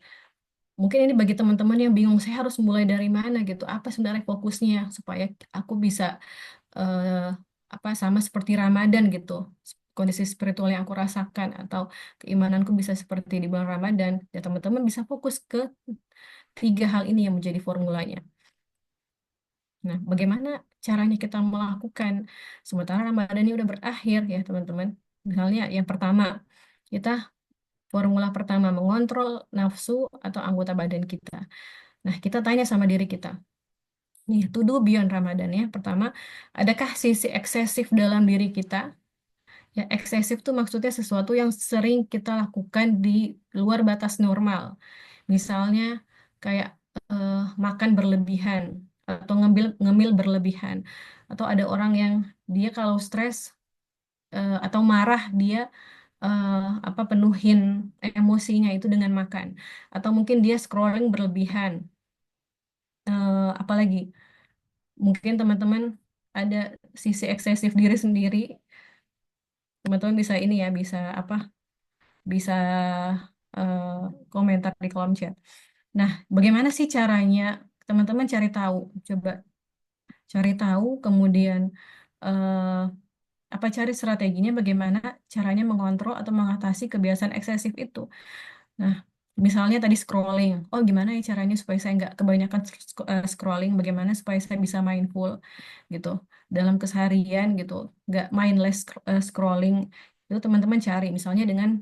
Mungkin ini bagi teman-teman yang bingung, saya harus mulai dari mana gitu. Apa sebenarnya fokusnya supaya aku bisa eh, sama seperti Ramadan gitu. kondisi spiritual yang aku rasakan atau keimananku bisa seperti di bulan Ramadan, ya teman-teman bisa fokus ke tiga hal ini yang menjadi formulanya. Nah, bagaimana caranya kita melakukan sementara Ramadan ini udah berakhir ya teman-teman. Misalnya yang pertama, kita formula pertama mengontrol nafsu atau anggota badan kita. Nah, kita tanya sama diri kita. Nih, to do beyond Ramadan ya. Pertama, adakah sisi eksesif dalam diri kita? Ya, eksesif tuh maksudnya sesuatu yang sering kita lakukan di luar batas normal. Misalnya kayak makan berlebihan atau ngemil ngemil berlebihan. Atau ada orang yang dia kalau stres atau marah dia eh, penuhin emosinya itu dengan makan. Atau mungkin dia scrolling berlebihan. Apalagi mungkin teman-teman ada sisi eksesif diri sendiri. Teman-teman bisa ini ya, bisa bisa eh, komentar di kolom chat. Nah, bagaimana sih caranya teman-teman cari tahu? Coba cari tahu, kemudian eh, cari strateginya bagaimana caranya mengontrol atau mengatasi kebiasaan eksesif itu. Nah, misalnya tadi scrolling. Oh, gimana ya caranya supaya saya nggak kebanyakan scrolling? Bagaimana supaya saya bisa mindful gitu dalam keseharian gitu, nggak mindless scrolling. Itu teman-teman cari misalnya dengan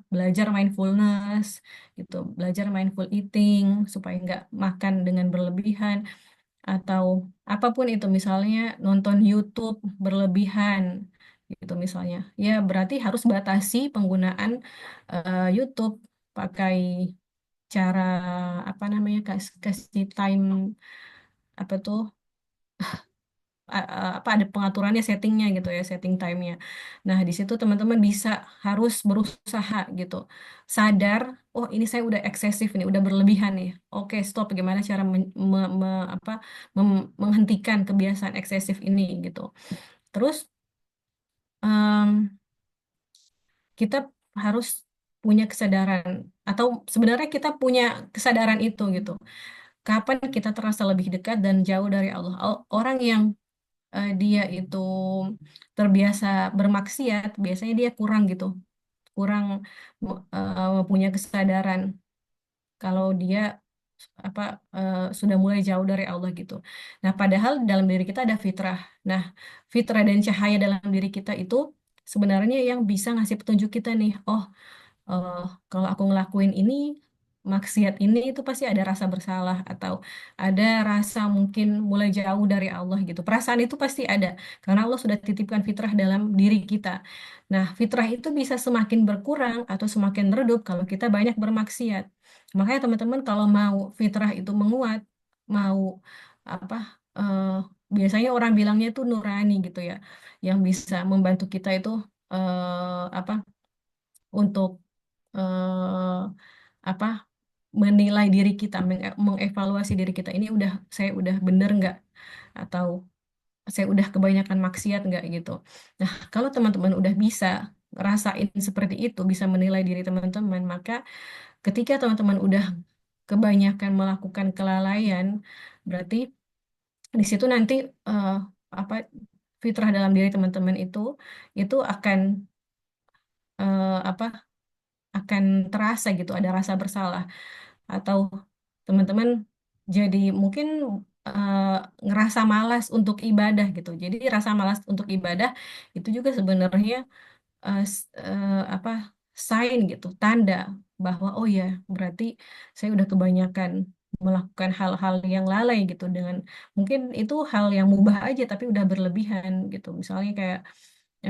belajar mindfulness gitu, belajar mindful eating supaya nggak makan dengan berlebihan atau apapun itu, misalnya nonton YouTube berlebihan gitu misalnya. Ya, berarti harus batasi penggunaan YouTube, pakai cara kasih time apa tuh ada pengaturannya, settingnya gitu ya, setting time-nya. Nah, di situ teman-teman bisa harus berusaha gitu, sadar, oh ini saya udah eksesif nih, udah berlebihan nih. Oke, stop. Gimana cara menghentikan kebiasaan eksesif ini gitu. Terus em, kita harus punya kesadaran, atau sebenarnya kita punya kesadaran itu gitu. Kapan kita terasa lebih dekat dan jauh dari Allah? Orang yang dia itu terbiasa bermaksiat, biasanya dia kurang gitu, kurang punya kesadaran kalau dia apa sudah mulai jauh dari Allah gitu. Nah, padahal dalam diri kita ada fitrah. Nah, fitrah dan cahaya dalam diri kita itu sebenarnya yang bisa ngasih petunjuk kita nih. Oh, eh, kalau aku ngelakuin ini, maksiat ini itu pasti ada rasa bersalah atau ada rasa mungkin mulai jauh dari Allah gitu. Perasaan itu pasti ada karena Allah sudah titipkan fitrah dalam diri kita. Nah, fitrah itu bisa semakin berkurang atau semakin redup kalau kita banyak bermaksiat. Makanya teman-teman kalau mau fitrah itu menguat, mau apa eh, biasanya orang bilangnya itu nurani gitu ya, yang bisa membantu kita itu untuk eh, apa menilai diri kita, mengevaluasi diri kita ini saya udah bener nggak atau saya udah kebanyakan maksiat nggak gitu. Nah, kalau teman-teman udah bisa ngerasain seperti itu, bisa menilai diri teman-teman, maka ketika teman-teman udah kebanyakan melakukan kelalaian, berarti di situ nanti eh, apa fitrah dalam diri teman-teman itu akan eh, apa akan terasa gitu, ada rasa bersalah atau teman-teman jadi mungkin eh, ngerasa malas untuk ibadah gitu. Jadi rasa malas untuk ibadah itu juga sebenarnya apa sign gitu, tanda bahwa oh ya berarti saya udah kebanyakan melakukan hal-hal yang lalai gitu, dengan mungkin itu hal yang mubah aja tapi udah berlebihan gitu. Misalnya kayak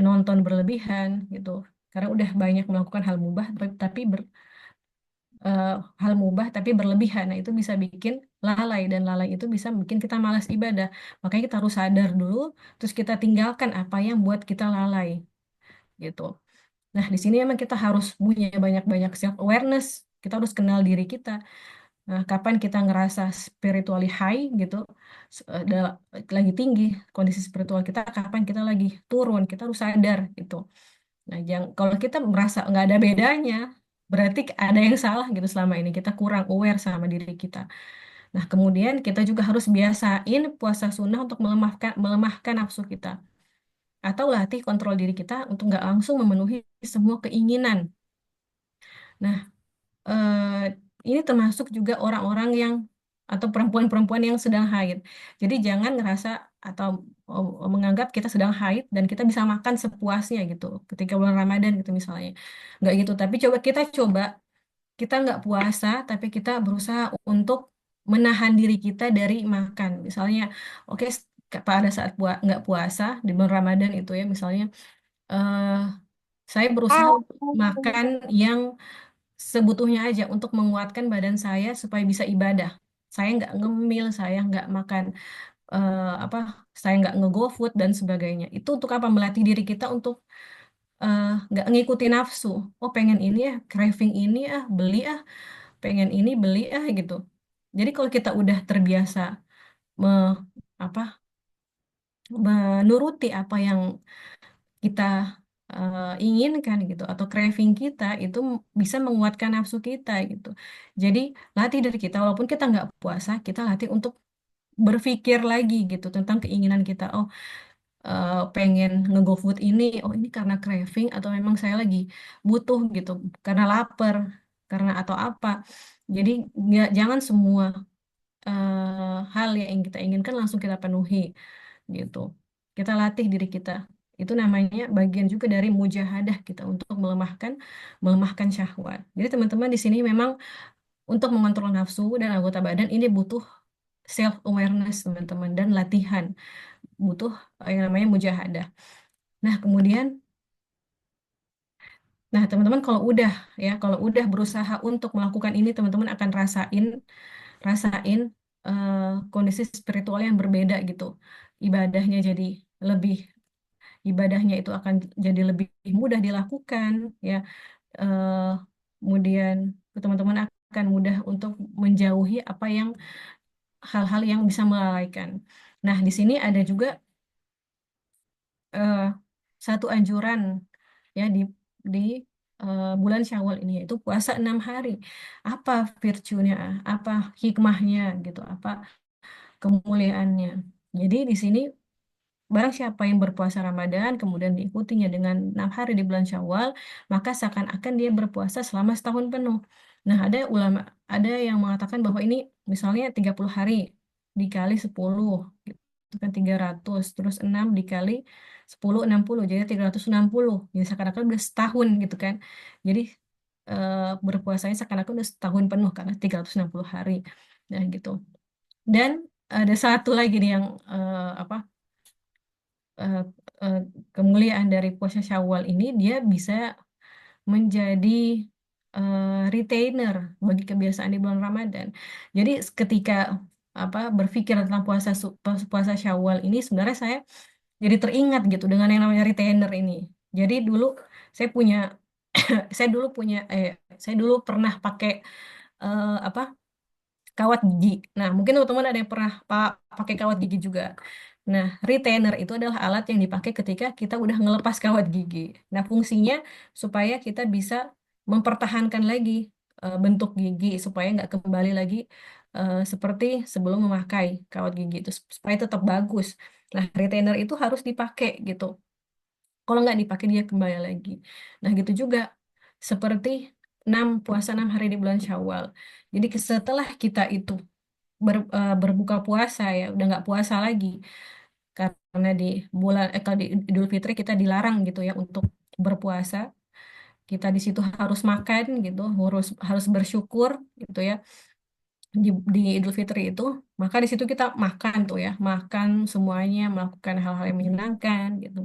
nonton berlebihan gitu. Karena udah banyak melakukan hal mubah tapi eh, hal mubah tapi berlebihan. Nah, itu bisa bikin lalai dan lalai itu bisa bikin kita malas ibadah. Makanya kita harus sadar dulu, terus kita tinggalkan apa yang buat kita lalai gitu. Nah, di sini emang kita harus punya banyak-banyak self awareness. Kita harus kenal diri kita. Nah, kapan kita ngerasa spiritually high gitu, lagi tinggi kondisi spiritual kita, kapan kita lagi turun, kita harus sadar gitu. Nah, kalau kita merasa nggak ada bedanya, berarti ada yang salah gitu selama ini. Kita kurang aware sama diri kita. Nah, kemudian kita juga harus biasain puasa sunnah untuk melemahkan nafsu kita. atau latih kontrol diri kita untuk nggak langsung memenuhi semua keinginan. Nah, eh, ini termasuk juga orang-orang yang atau perempuan-perempuan yang sedang haid. Jadi jangan ngerasa atau menganggap kita sedang haid dan kita bisa makan sepuasnya gitu ketika bulan Ramadan gitu misalnya. Nggak gitu, tapi coba kita nggak puasa, tapi kita berusaha untuk menahan diri kita dari makan. Misalnya, oke, pada saat nggak puasa di bulan Ramadan itu ya, misalnya eh, saya berusaha untuk makan yang sebutuhnya aja untuk menguatkan badan saya supaya bisa ibadah. Saya nggak ngemil, saya nggak makan apa, saya nggak nge-GoFood dan sebagainya. Itu untuk apa? Melatih diri kita untuk nggak ngikutin nafsu. Oh pengen ini ya, craving ini beli pengen ini beli gitu. Jadi kalau kita udah terbiasa me, apa menuruti apa yang kita inginkan gitu atau craving kita itu bisa menguatkan nafsu kita gitu. Jadi latih diri kita walaupun kita nggak puasa, kita latih untuk berpikir lagi gitu tentang keinginan kita. Oh, pengen nge-GoFood ini, oh ini karena craving atau memang saya lagi butuh gitu, karena lapar, karena atau apa. Jadi jangan semua hal yang kita inginkan langsung kita penuhi gitu. Kita latih diri kita. Itu namanya bagian juga dari mujahadah kita untuk melemahkan syahwat. Jadi teman-teman di sini memang untuk mengontrol nafsu dan anggota badan ini butuh self awareness teman-teman dan latihan, butuh yang namanya mujahadah. Nah, kemudian teman-teman kalau udah berusaha untuk melakukan ini teman-teman akan rasain eh, kondisi spiritual yang berbeda gitu. Ibadahnya jadi lebih ibadahnya itu akan jadi lebih mudah dilakukan ya. Eh, Kemudian teman-teman akan mudah untuk menjauhi hal-hal yang bisa melalaikan. Nah, di sini ada juga eh, satu anjuran ya di bulan Syawal ini yaitu puasa 6 hari. Apa virtunya, apa hikmahnya gitu, apa kemuliaannya. Jadi di sini barang siapa yang berpuasa Ramadan, kemudian diikutinya dengan 6 hari di bulan Syawal, maka seakan-akan dia berpuasa selama setahun penuh. Nah, ada yang mengatakan bahwa ini misalnya 30 hari dikali 10, itu kan 300, terus 6 dikali 10, 60, jadi 360. Jadi seakan-akan udah setahun gitu kan. Jadi berpuasanya seakan-akan udah setahun penuh karena 360 hari. Nah, gitu. Dan ada satu lagi nih yang apa eh, eh, kemuliaan dari puasa Syawal ini dia bisa menjadi retainer bagi kebiasaan di bulan Ramadan. Jadi ketika berpikir tentang puasa Syawal ini sebenarnya saya jadi teringat gitu dengan yang namanya retainer ini. Jadi dulu saya punya saya dulu punya saya dulu pernah pakai apa kawat gigi. Nah, mungkin teman-teman ada yang pernah pakai kawat gigi juga. Nah, retainer itu adalah alat yang dipakai ketika kita udah ngelepas kawat gigi. Nah, fungsinya supaya kita bisa mempertahankan lagi bentuk gigi supaya nggak kembali lagi seperti sebelum memakai kawat gigi itu supaya tetap bagus. Nah, retainer itu harus dipakai gitu. Kalau nggak dipakai dia kembali lagi. Nah, gitu juga seperti puasa 6 hari di bulan Syawal. Jadi setelah kita itu berbuka puasa ya, udah nggak puasa lagi karena di kalau di Idul Fitri kita dilarang gitu ya untuk berpuasa. Kita di situ harus makan gitu, harus bersyukur gitu ya di Idul Fitri itu. Maka di situ kita makan tuh ya, makan semuanya, melakukan hal-hal yang menyenangkan gitu.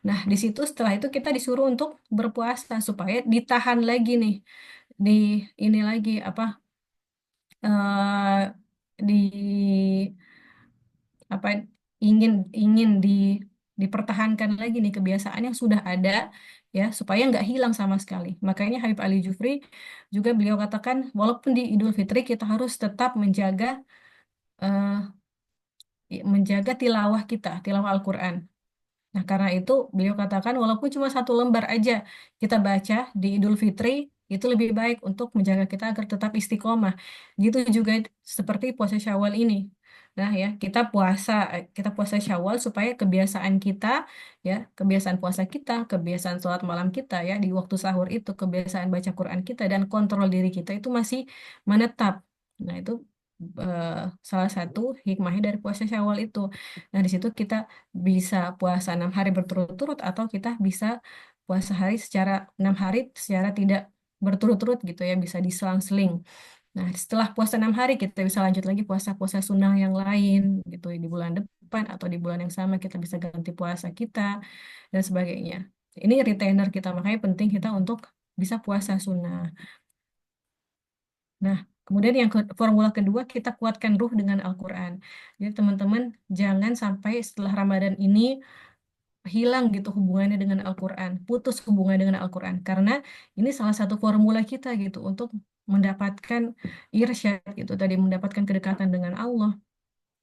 Nah, di situ setelah itu kita disuruh untuk berpuasa supaya ditahan lagi nih di ini lagi eh di apa ingin ingin dipertahankan lagi nih kebiasaan yang sudah ada ya supaya nggak hilang sama sekali. Makanya Habib Ali Jufri juga beliau katakan walaupun di Idul Fitri kita harus tetap eh, menjaga tilawah kita, tilawah Al-Quran. Nah, karena itu beliau katakan walaupun cuma 1 lembar aja kita baca di Idul Fitri, itu lebih baik untuk menjaga kita agar tetap istiqomah. Gitu juga seperti puasa Syawal ini. Nah ya, kita puasa Syawal supaya kebiasaan kita ya, kebiasaan puasa kita, kebiasaan sholat malam kita ya di waktu sahur itu, kebiasaan baca Quran kita dan kontrol diri kita itu masih menetap. Nah, itu eh, salah satu hikmahnya dari puasa Syawal itu. Nah, di situ kita bisa puasa 6 hari berturut-turut atau kita bisa puasa 6 hari secara tidak berturut-turut gitu ya, bisa diselang-seling. Nah, setelah puasa 6 hari kita bisa lanjut lagi puasa-puasa sunnah yang lain gitu di bulan depan atau di bulan yang sama kita bisa ganti puasa kita dan sebagainya. Ini retainer kita, makanya penting kita untuk bisa puasa sunnah. Nah, kemudian formula kedua kita kuatkan ruh dengan Al-Quran. Jadi teman-teman jangan sampai setelah Ramadan ini hilang gitu hubungannya dengan Al-Quran, putus hubungan dengan Al-Quran. Karena ini salah satu formula kita gitu untuk mendapatkan irsyad gitu tadi, mendapatkan kedekatan dengan Allah,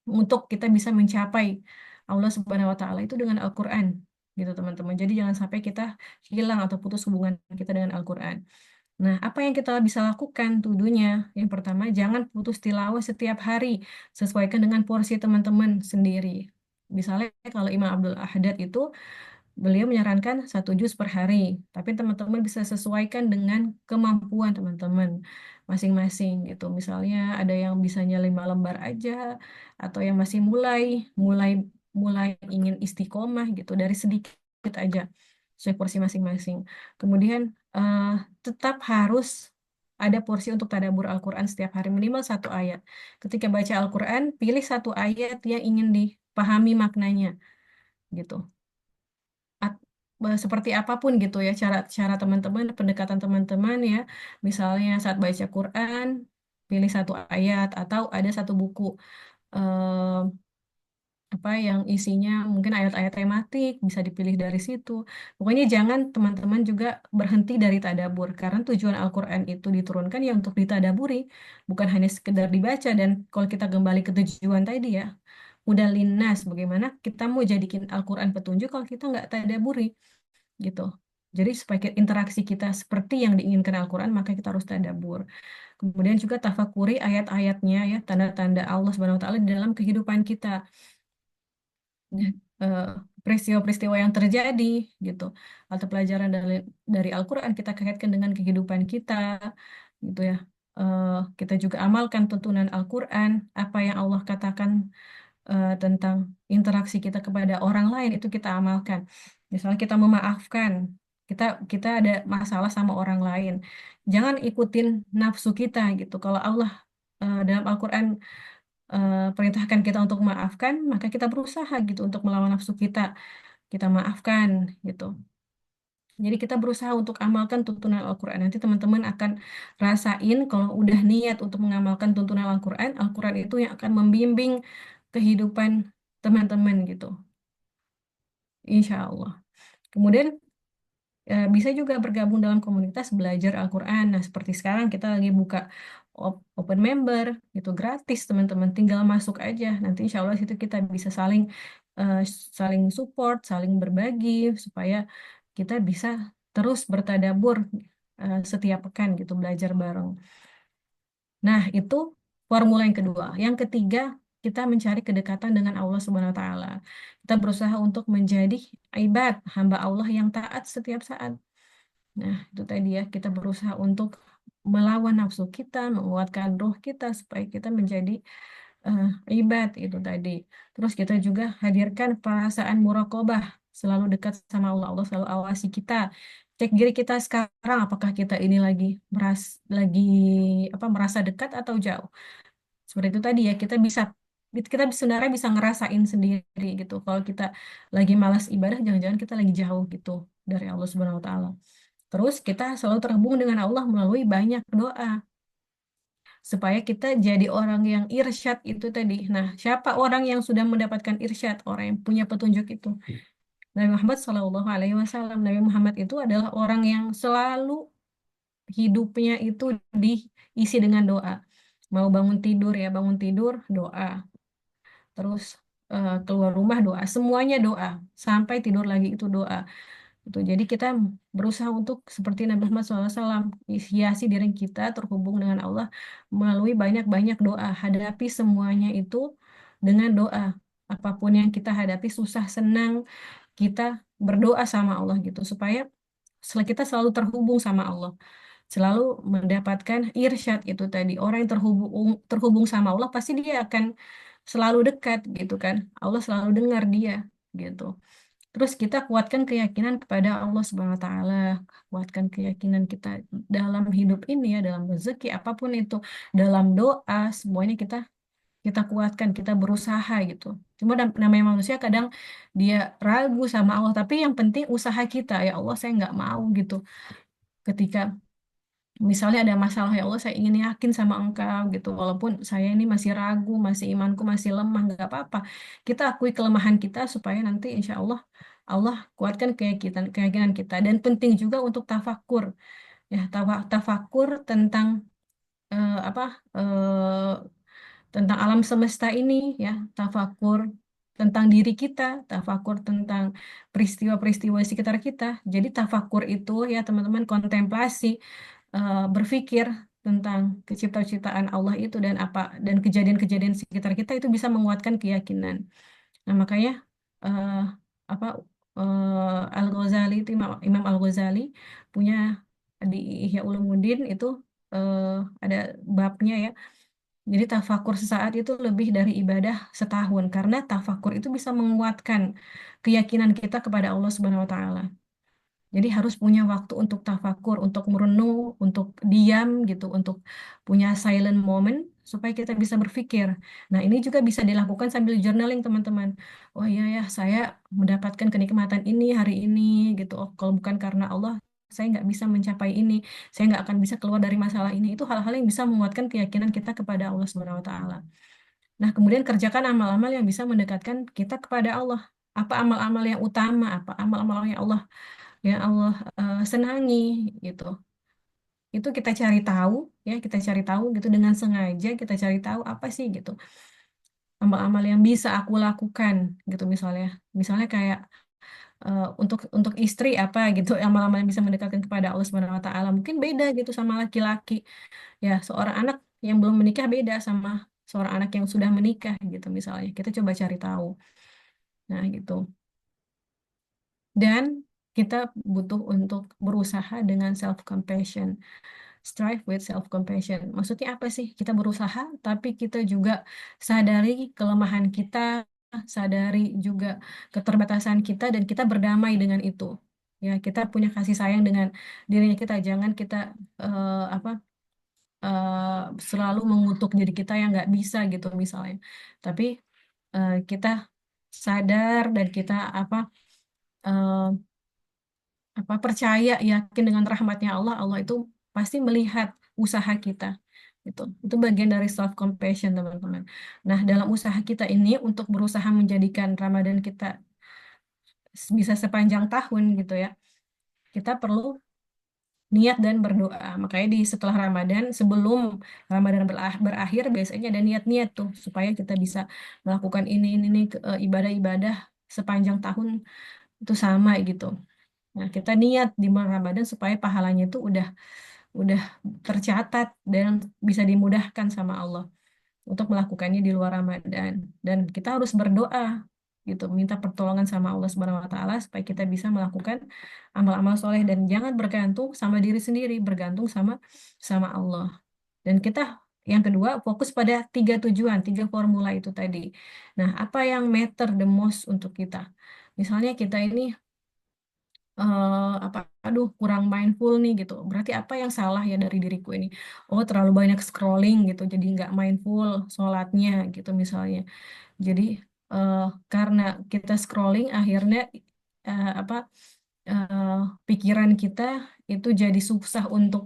untuk kita bisa mencapai Allah Subhanahu wa taala itu dengan Al-Quran gitu teman-teman. Jadi jangan sampai kita hilang atau putus hubungan kita dengan Al-Quran. Nah, apa yang kita bisa lakukan tuduhnya? Yang pertama, jangan putus tilawah setiap hari, sesuaikan dengan porsi teman-teman sendiri. Misalnya kalau Imam Abdul Ahad itu beliau menyarankan 1 juz per hari, tapi teman-teman bisa sesuaikan dengan kemampuan teman-teman masing-masing gitu. Misalnya ada yang bisanya 5 lembar aja, atau yang masih mulai mulai ingin istiqomah gitu dari sedikit aja, sesuai porsi masing-masing. Kemudian eh, tetap harus ada porsi untuk tadabbur Al-Quran setiap hari minimal 1 ayat. Ketika baca Al-Quran, pilih 1 ayat yang ingin dipahami maknanya gitu. Seperti apapun gitu ya cara cara teman-teman, pendekatan teman-teman ya, misalnya saat baca Quran pilih 1 ayat atau ada satu buku eh, apa yang isinya mungkin ayat-ayat tematik bisa dipilih dari situ. Pokoknya jangan teman-teman juga berhenti dari tadabur karena tujuan Al-Quran itu diturunkan ya untuk ditadaburi, bukan hanya sekedar dibaca. Dan kalau kita kembali ke tujuan tadi ya, udah linnas, bagaimana kita mau jadikan Al-Quran petunjuk kalau kita nggak tadaburi gitu. Jadi supaya interaksi kita seperti yang diinginkan Al-Quran, maka kita harus tadabbur. Kemudian juga tafakuri ayat-ayatnya ya, tanda-tanda Allah Subhanahu wa taala di dalam kehidupan kita. Eh, Peristiwa-peristiwa yang terjadi gitu atau pelajaran dari Al-Quran kita kaitkan dengan kehidupan kita gitu ya. Kita juga amalkan tuntunan Al-Quran, apa yang Allah katakan tentang interaksi kita kepada orang lain itu kita amalkan. Misalnya kita memaafkan, kita kita ada masalah sama orang lain, jangan ikutin nafsu kita gitu. Kalau Allah dalam Al-Quran perintahkan kita untuk memaafkan, maka kita berusaha gitu untuk melawan nafsu kita, kita maafkan gitu. Jadi kita berusaha untuk amalkan tuntunan Al-Quran. Nanti teman-teman akan rasain kalau udah niat untuk mengamalkan tuntunan Al-Quran, Al-Quran itu yang akan membimbing kehidupan teman-teman gitu. Insya Allah. Kemudian bisa juga bergabung dalam komunitas belajar Al-Quran. Nah, seperti sekarang kita lagi buka open member, itu gratis teman-teman. Tinggal masuk aja. Nanti insya Allah situ kita bisa eh, saling support, saling berbagi supaya kita bisa terus bertadabur setiap pekan gitu, belajar bareng. Nah, itu formula yang kedua. Yang ketiga, kita mencari kedekatan dengan Allah Subhanahu wa taala. Kita berusaha untuk menjadi ibad, hamba Allah yang taat setiap saat. Nah, itu tadi ya, kita berusaha untuk melawan nafsu kita, menguatkan roh kita supaya kita menjadi eh, ibad itu tadi. Terus kita juga hadirkan perasaan muraqabah, selalu dekat sama Allah, Allah selalu awasi kita. Cek diri kita sekarang, apakah kita ini lagi merasa dekat atau jauh. Seperti itu tadi ya, kita sebenarnya bisa ngerasain sendiri gitu. Kalau kita lagi malas ibadah, jangan-jangan kita lagi jauh gitu dari Allah Subhanahu wa taala. Terus kita selalu terhubung dengan Allah melalui banyak doa supaya kita jadi orang yang irsyad itu tadi. Nah, siapa orang yang sudah mendapatkan irsyad, orang yang punya petunjuk itu? Nabi Muhammad SAW. Nabi Muhammad itu adalah orang yang selalu hidupnya itu diisi dengan doa. Mau bangun tidur doa. Terus keluar rumah doa, semuanya doa, sampai tidur lagi itu doa. Gitu. Jadi kita berusaha untuk seperti Nabi Muhammad SAW, hiasi diri kita terhubung dengan Allah melalui banyak-banyak doa. Hadapi semuanya itu dengan doa. Apapun yang kita hadapi, susah, senang, kita berdoa sama Allah gitu supaya kita selalu terhubung sama Allah, selalu mendapatkan irsyad itu tadi. Orang yang terhubung sama Allah pasti dia akan selalu dekat gitu kan. Allah selalu dengar dia gitu. Terus kita kuatkan keyakinan kepada Allah Subhanahu wa taala, kuatkan keyakinan kita dalam hidup ini ya, dalam rezeki apapun itu, dalam doa, semuanya kita kuatkan, kita berusaha gitu. Cuma namanya manusia kadang dia ragu sama Allah, tapi yang penting usaha kita, ya Allah saya nggak mau gitu. Ketika misalnya ada masalah, ya Allah saya ingin yakin sama Engkau gitu, walaupun saya ini masih ragu, masih imanku masih lemah, nggak apa-apa. Kita akui kelemahan kita supaya nanti insya Allah Allah kuatkan keyakinan kita. Dan penting juga untuk tafakur, ya tafakur tentang apa tentang alam semesta ini ya, tafakur tentang diri kita, tafakur tentang peristiwa-peristiwa di sekitar kita. Jadi tafakur itu ya teman-teman, kontemplasi, berpikir tentang keciptaan Allah itu dan kejadian-kejadian sekitar kita itu bisa menguatkan keyakinan. Nah, makanya eh, apa Al-Ghazali itu Imam Al-Ghazali punya di Ihya Ulumuddin itu eh, ada babnya ya. Jadi tafakur sesaat itu lebih dari ibadah setahun karena tafakur itu bisa menguatkan keyakinan kita kepada Allah Subhanahu wa taala. Jadi harus punya waktu untuk tafakur, untuk merenung, untuk diam gitu, untuk punya silent moment supaya kita bisa berpikir. Nah, ini juga bisa dilakukan sambil journaling, teman-teman. Oh iya ya, saya mendapatkan kenikmatan ini hari ini gitu. Oh, kalau bukan karena Allah, saya nggak bisa mencapai ini. Saya nggak akan bisa keluar dari masalah ini. Itu hal-hal yang bisa menguatkan keyakinan kita kepada Allah Subhanahu wa taala. Nah, kemudian kerjakan amal-amal yang bisa mendekatkan kita kepada Allah. Apa amal-amal yang utama? Apa amal-amal yang Allah senangi gitu. Itu kita cari tahu ya, kita cari tahu gitu dengan sengaja kita cari tahu apa sih gitu. Amal-amal yang bisa aku lakukan gitu misalnya. Misalnya kayak untuk istri apa gitu, amal-amal yang bisa mendekatkan kepada Allah Subhanahu wa taala. Mungkin beda gitu sama laki-laki. Ya, seorang anak yang belum menikah beda sama seorang anak yang sudah menikah gitu misalnya. Kita coba cari tahu. Nah, gitu. Dan kita butuh untuk berusaha dengan self compassion. Strive with self compassion. Maksudnya apa sih? Kita berusaha tapi kita juga sadari kelemahan kita, sadari juga keterbatasan kita dan kita berdamai dengan itu. Ya, kita punya kasih sayang dengan dirinya kita. Jangan kita apa selalu mengutuk diri kita yang nggak bisa gitu misalnya. Tapi kita sadar dan kita eh, percaya, yakin dengan rahmatnya Allah. Allah itu pasti melihat usaha kita. Itu bagian dari self compassion, teman-teman. Nah, dalam usaha kita ini untuk berusaha menjadikan Ramadan kita bisa sepanjang tahun gitu ya, kita perlu niat dan berdoa. Makanya di setelah Ramadan, sebelum Ramadan berakhir, biasanya ada niat-niat tuh supaya kita bisa melakukan ini ibadah-ibadah sepanjang tahun itu sama gitu. Nah, kita niat di bulan Ramadan supaya pahalanya itu udah tercatat dan bisa dimudahkan sama Allah untuk melakukannya di luar Ramadan. Dan kita harus berdoa gitu, minta pertolongan sama Allah Subhanahu wa taala supaya kita bisa melakukan amal-amal soleh dan jangan bergantung sama diri sendiri, bergantung sama Allah. Dan kita yang kedua fokus pada 3 tujuan, 3 formula itu tadi. Nah, apa yang matter the most untuk kita? Misalnya kita ini aduh kurang mindful nih gitu. Berarti apa yang salah ya dari diriku ini? Oh, terlalu banyak scrolling gitu, jadi nggak mindful sholatnya gitu misalnya. Jadi eh, karena kita scrolling akhirnya eh, apa eh, pikiran kita itu jadi susah untuk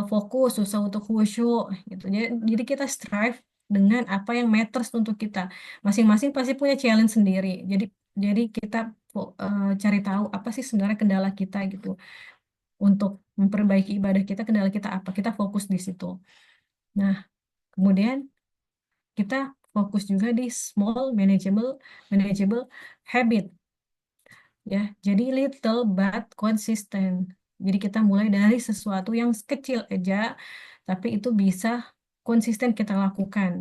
fokus, susah untuk khusyuk gitu. Jadi kita strive dengan apa yang matters untuk kita. Masing-masing pasti punya challenge sendiri. Jadi kita cari tahu apa sih sebenarnya kendala kita gitu. Untuk memperbaiki ibadah kita, kendala kita apa? Kita fokus di situ. Nah, kemudian kita fokus juga di small manageable manageable habit ya. Jadi little but consistent. Jadi kita mulai dari sesuatu yang kecil aja, tapi itu bisa konsisten kita lakukan.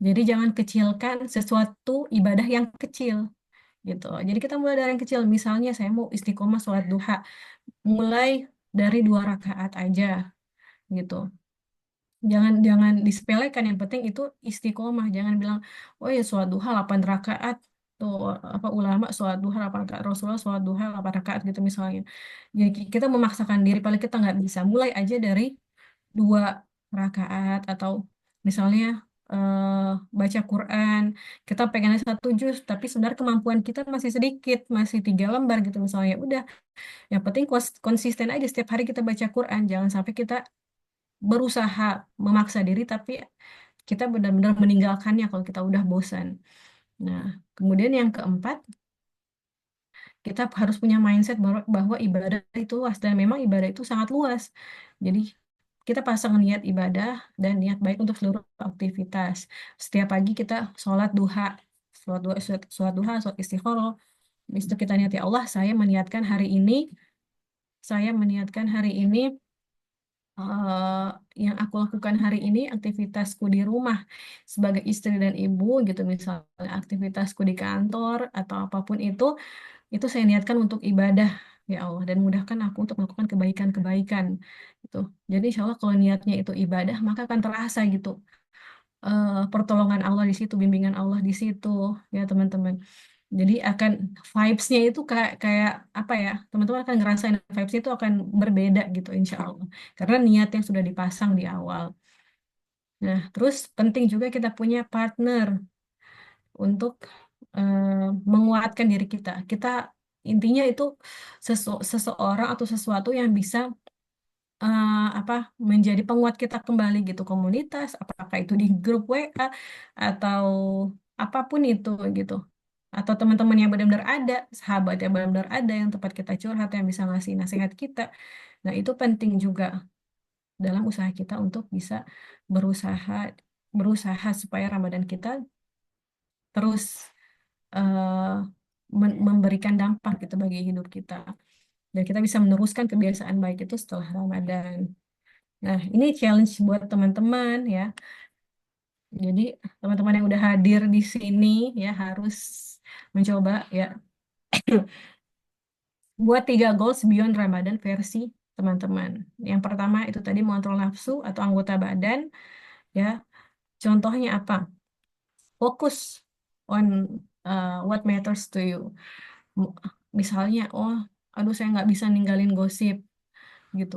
Jadi jangan kecilkan sesuatu ibadah yang kecil gitu. Jadi kita mulai dari yang kecil. Misalnya saya mau istiqomah sholat duha, mulai dari 2 rakaat aja gitu. Jangan jangan disepelekan, yang penting itu istiqomah. Jangan bilang, oh ya sholat duha 8 rakaat. Tuh apa ulama sholat duha 8 rakaat, Rasulullah sholat duha 8 rakaat gitu misalnya. Jadi kita memaksakan diri, paling kita nggak bisa. Mulai aja dari 2 rakaat, atau misalnya eh, baca Quran. Kita pengennya 1 juz, tapi sebenarnya kemampuan kita masih sedikit, masih 3 lembar gitu misalnya. Udah, yang penting konsisten aja setiap hari kita baca Quran. Jangan sampai kita berusaha memaksa diri, tapi kita benar-benar meninggalkannya kalau kita udah bosan. Nah, kemudian yang keempat, kita harus punya mindset bahwa ibadah itu luas, dan memang ibadah itu sangat luas. Jadi kita pasang niat ibadah dan niat baik untuk seluruh aktivitas. Setiap pagi kita sholat duha, sholat istikharah. Habis itu kita niat, ya Allah, saya meniatkan hari ini eh, yang aku lakukan hari ini, aktivitasku di rumah sebagai istri dan ibu gitu, misalnya aktivitasku di kantor atau apapun itu saya niatkan untuk ibadah, ya Allah, dan mudahkan aku untuk melakukan kebaikan-kebaikan gitu. Jadi insya Allah kalau niatnya itu ibadah, maka akan terasa gitu pertolongan Allah di situ, bimbingan Allah di situ, ya teman-teman. Jadi akan vibes-nya itu kayak kayak apa ya, teman-teman akan ngerasain vibes-nya itu akan berbeda gitu insya Allah, karena niat yang sudah dipasang di awal. Nah, terus penting juga kita punya partner untuk menguatkan diri kita. Kita intinya itu seseorang atau sesuatu yang bisa apa menjadi penguat kita kembali gitu, komunitas, apakah itu di grup WA atau apapun itu gitu. Atau teman-teman yang benar-benar ada, sahabat yang benar-benar ada yang tempat kita curhat, yang bisa ngasih nasihat kita. Nah, itu penting juga dalam usaha kita untuk bisa berusaha berusaha supaya Ramadan kita terus eh, memberikan dampak gitu bagi hidup kita. Dan kita bisa meneruskan kebiasaan baik itu setelah Ramadan. Nah, ini challenge buat teman-teman ya. Jadi teman-teman yang udah hadir di sini ya harus mencoba ya buat 3 goals beyond Ramadan versi teman-teman. Yang pertama itu tadi mengontrol nafsu atau anggota badan ya. Contohnya apa? Fokus on what matters to you. M- Misalnya, oh, aduh saya nggak bisa ninggalin gosip gitu.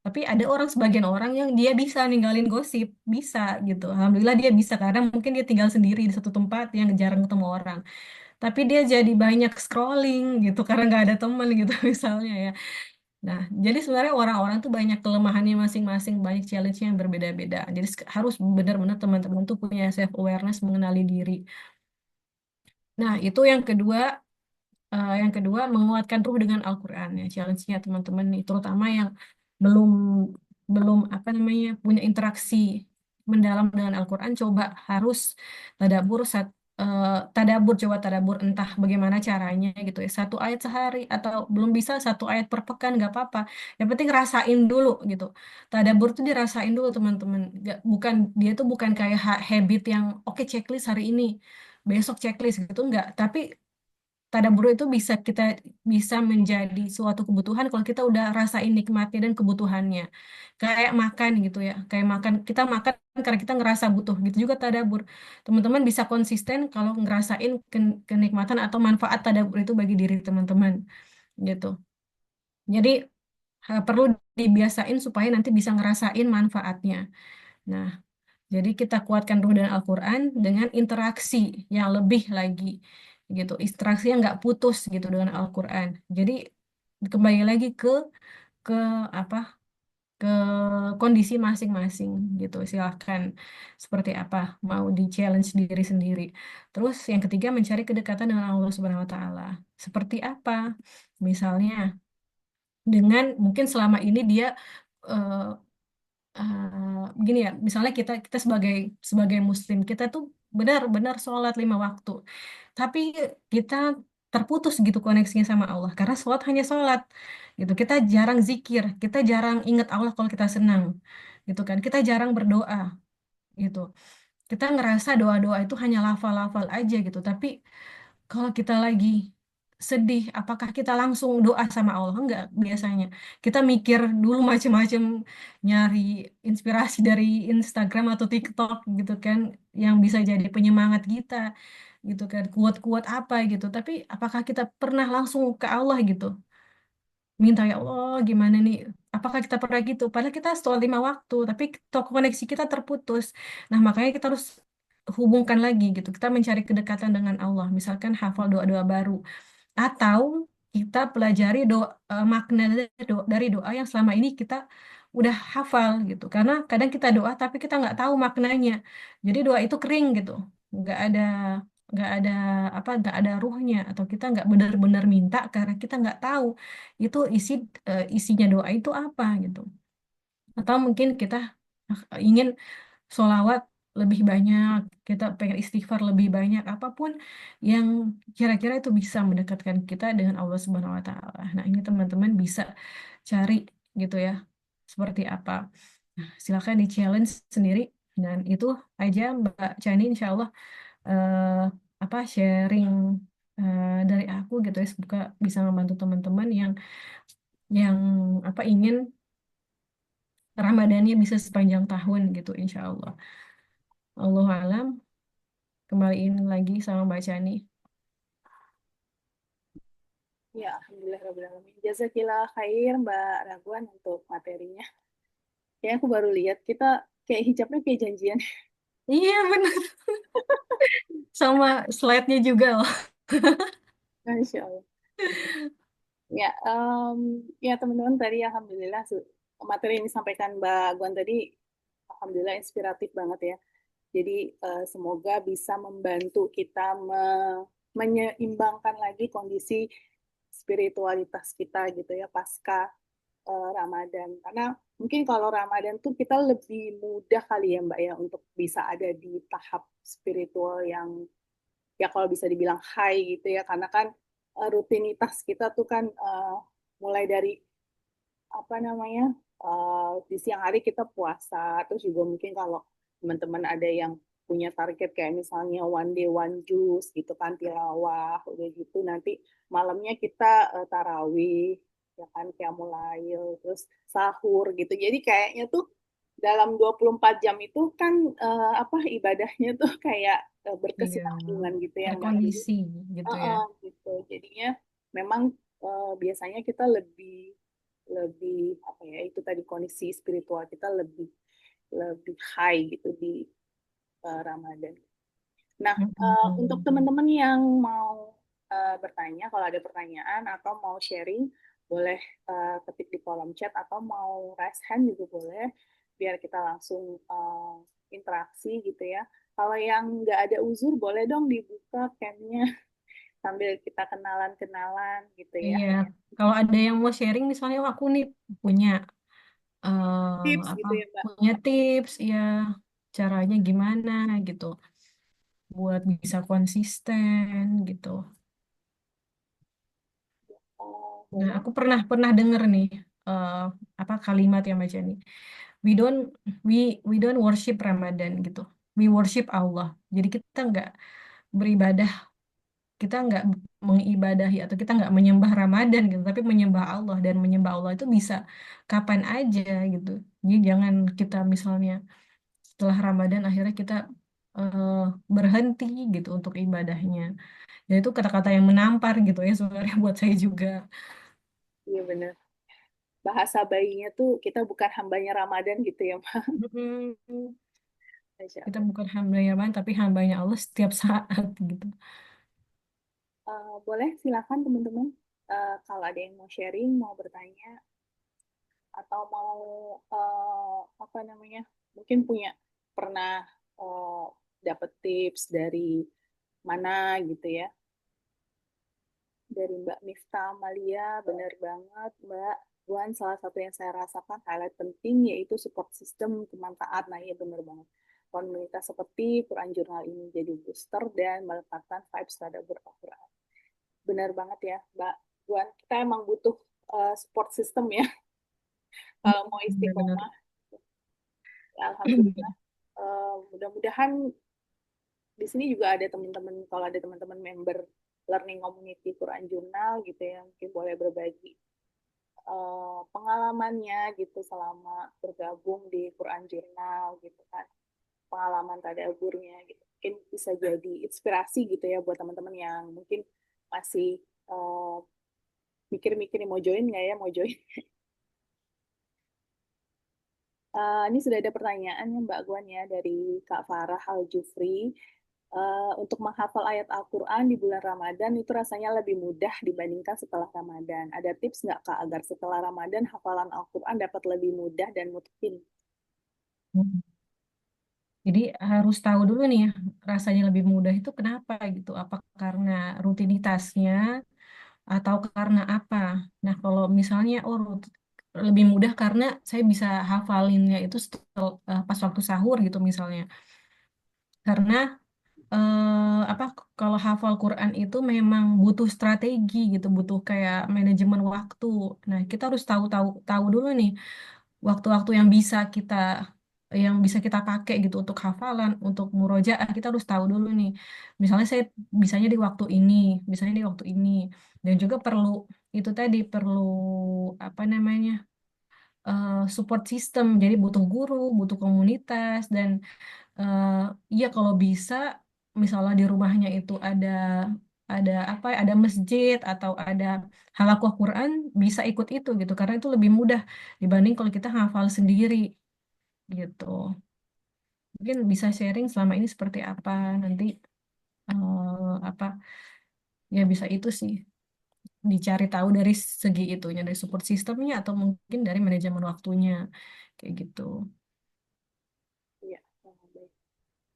Tapi ada sebagian orang yang dia bisa ninggalin gosip, bisa gitu. Alhamdulillah dia bisa, karena mungkin dia tinggal sendiri di satu tempat yang jarang ketemu orang. Tapi dia jadi banyak scrolling gitu karena nggak ada teman gitu misalnya ya. Nah, jadi sebenarnya orang-orang tuh banyak kelemahannya masing-masing, banyak challenge yang berbeda-beda. Jadi harus benar-benar teman-teman tuh punya self awareness, mengenali diri. Nah, itu yang kedua. Yang kedua, menguatkan ruh dengan Al-Quran ya. Challenge-nya teman-teman nih, terutama yang belum belum apa namanya punya interaksi mendalam dengan Al-Quran, coba harus tadabur coba tadabur, entah bagaimana caranya gitu ya. 1 ayat sehari, atau belum bisa 1 ayat per pekan, nggak apa-apa. Yang penting rasain dulu gitu. Tadabur tuh dirasain dulu teman-teman. Dia tuh bukan kayak habit yang oke, checklist hari ini, besok checklist gitu, enggak. Tapi tadabbur itu bisa menjadi suatu kebutuhan kalau kita udah rasain nikmatnya dan kebutuhannya. Kayak makan gitu ya. Kayak makan, kita makan karena kita ngerasa butuh. Gitu juga tadabbur. Teman-teman bisa konsisten kalau ngerasain kenikmatan atau manfaat tadabbur itu bagi diri teman-teman. Gitu. Jadi perlu dibiasain supaya nanti bisa ngerasain manfaatnya. Nah, jadi kita kuatkan ruh dan Al-Quran dengan interaksi yang lebih lagi gitu. Interaksi yang nggak putus gitu dengan Al-Quran. Jadi kembali lagi ke apa? Ke kondisi masing-masing gitu. Silahkan seperti apa mau di challenge diri sendiri. Terus yang ketiga, mencari kedekatan dengan Allah Subhanahu Wa Taala. Seperti apa? Misalnya dengan mungkin selama ini dia eh, begini ya, misalnya kita kita sebagai sebagai muslim, kita tuh benar-benar sholat 5 waktu, tapi kita terputus gitu koneksinya sama Allah karena sholat hanya sholat gitu. Kita jarang zikir, kita jarang ingat Allah kalau kita senang gitu kan, kita jarang berdoa. gitu. Kita ngerasa doa-doa itu hanya lafal-lafal aja gitu, tapi kalau kita lagi sedih, apakah kita langsung doa sama Allah? Enggak, biasanya. Kita mikir dulu macam-macam, nyari inspirasi dari Instagram atau TikTok gitu kan, yang bisa jadi penyemangat kita gitu kan, kuat-kuat apa gitu. Tapi apakah kita pernah langsung ke Allah gitu? Minta ya Allah gimana nih, apakah kita pernah gitu, padahal kita sholat 5 waktu tapi koneksi kita terputus. Nah makanya kita harus hubungkan lagi gitu, kita mencari kedekatan dengan Allah, misalkan hafal doa-doa baru, atau kita pelajari makna dari doa yang selama ini kita udah hafal gitu, karena kadang kita doa tapi kita nggak tahu maknanya, jadi doa itu kering gitu, nggak ada nggak ada nggak ada ruhnya, atau kita nggak benar-benar minta karena kita nggak tahu itu isinya doa itu apa gitu. Atau mungkin kita ingin sholawat lebih banyak, kita pengen istighfar lebih banyak, apapun yang kira-kira itu bisa mendekatkan kita dengan Allah Subhanahu wa Ta'ala. Nah, ini teman-teman bisa cari gitu ya, seperti apa. Nah, silakan di challenge sendiri, dan itu aja Mbak Chani, insya Allah eh, sharing dari aku gitu ya, semoga bisa membantu teman-teman yang ingin Ramadannya bisa sepanjang tahun gitu, insya Allah. Allah alam, kembaliin lagi sama Mbak Chani. Ya, alhamdulillah rabbil alamin. Jazakillah khair Mbak Raguan untuk materinya. Ya, aku baru lihat kita kayak hijabnya kayak janjian. Iya benar, sama slide-nya juga loh. Masya Allah. Ya, ya teman-teman tadi alhamdulillah materi yang disampaikan Mbak Guan tadi alhamdulillah inspiratif banget ya. Jadi semoga bisa membantu kita menyeimbangkan lagi kondisi spiritualitas kita gitu ya pasca Ramadan. Karena mungkin kalau Ramadan tuh kita lebih mudah kali ya Mbak ya untuk bisa ada di tahap spiritual yang ya kalau bisa dibilang high gitu ya. Karena kan rutinitas kita tuh kan mulai dari apa namanya di siang hari kita puasa, terus juga mungkin kalau teman-teman ada yang punya target kayak misalnya one day one juice gitu kan tilawah udah gitu nanti malamnya kita tarawih ya kan qiyamulail terus sahur gitu jadi kayaknya tuh dalam 24 jam itu kan apa ibadahnya tuh kayak Iya, berkesinambungan gitu ya Mbak jadi terkondisi gitu ya. gitu jadinya memang biasanya kita lebih lebih apa ya itu tadi kondisi spiritual kita lebih lebih high gitu di Ramadan. Nah, untuk teman-teman yang mau bertanya, kalau ada pertanyaan atau mau sharing, boleh ketik di kolom chat atau mau raise hand juga boleh, biar kita langsung interaksi gitu ya. Kalau yang nggak ada uzur, boleh dong dibuka camnya sambil kita kenalan-kenalan gitu ya. Iya, kalau ada yang mau sharing misalnya, "Oh, aku nih punya Tips gitu ya, Mbak. punya tips ya, caranya gimana gitu buat bisa konsisten gitu." Nah, Boleh. aku pernah denger nih eh, kalimat yang baca nih. We don't we we don't worship Ramadan gitu. We worship Allah. Jadi kita nggak beribadah, kita nggak mengibadahi atau kita nggak menyembah Ramadan gitu, tapi menyembah Allah, dan menyembah Allah itu bisa kapan aja gitu. Jadi jangan kita misalnya setelah Ramadan akhirnya kita eh, berhenti gitu untuk ibadahnya. Ya itu kata-kata yang menampar gitu ya sebenarnya buat saya juga. Iya benar. Bahasa bayinya tuh kita bukan hambanya Ramadan gitu ya, Mbak. Mm-mm. Masya Kita Allah. bukan hambanya Rahman, tapi hambanya Allah setiap saat gitu. Boleh silakan teman-teman. Kalau ada yang mau sharing, mau bertanya, atau mau apa namanya, mungkin punya pernah uh, dapat tips dari mana gitu ya. Dari Mbak Miftah Amalia, benar banget Mbak. Buan, salah satu yang saya rasakan highlight penting yaitu support system teman taat. Nah, iya benar banget. Komunitas seperti Quran Jurnal ini jadi booster dan melekatkan vibes tadabbur Al-Quran. Benar banget ya, Mbak Buan. Kita emang butuh support system ya kalau mau Benar-benar. istiqomah. Ya, alhamdulillah mudah-mudahan di sini juga ada teman-teman, kalau ada teman-teman member learning community Quran Journal gitu ya, mungkin boleh berbagi pengalamannya gitu selama bergabung di Quran Journal gitu kan, pengalaman tadaburnya gitu, mungkin bisa jadi inspirasi gitu ya buat teman-teman yang mungkin masih mikir-mikir nih, mau join nggak ya, mau join. Ini sudah ada pertanyaan ya Mbak Gwan ya dari Kak Farah Al-Jufri. Untuk menghafal ayat Al-Quran di bulan Ramadan itu rasanya lebih mudah dibandingkan setelah Ramadan. Ada tips nggak Kak agar setelah Ramadan hafalan Al-Quran dapat lebih mudah dan mutqin? Jadi harus tahu dulu nih rasanya lebih mudah itu kenapa gitu. Apa karena rutinitasnya atau karena apa? Nah, kalau misalnya lebih mudah karena saya bisa hafalinnya itu pas waktu sahur gitu misalnya. Karena apa kalau hafal Quran itu memang butuh strategi gitu, butuh kayak manajemen waktu. Nah, kita harus tahu dulu nih waktu-waktu yang bisa kita pakai gitu untuk hafalan, untuk murojaah, kita harus tahu dulu nih. Misalnya saya bisanya di waktu ini, misalnya di waktu ini. Dan juga itu tadi perlu apa namanya? Support system. Jadi butuh guru, butuh komunitas dan eh iya kalau bisa misalnya di rumahnya itu ada apa ya, ada masjid atau ada halaqah Quran bisa ikut itu gitu karena itu lebih mudah dibanding kalau kita hafal sendiri gitu. Mungkin bisa sharing selama ini seperti apa nanti apa ya bisa itu sih dicari tahu dari segi itunya dari support sistemnya atau mungkin dari manajemen waktunya kayak gitu. Ya, baik.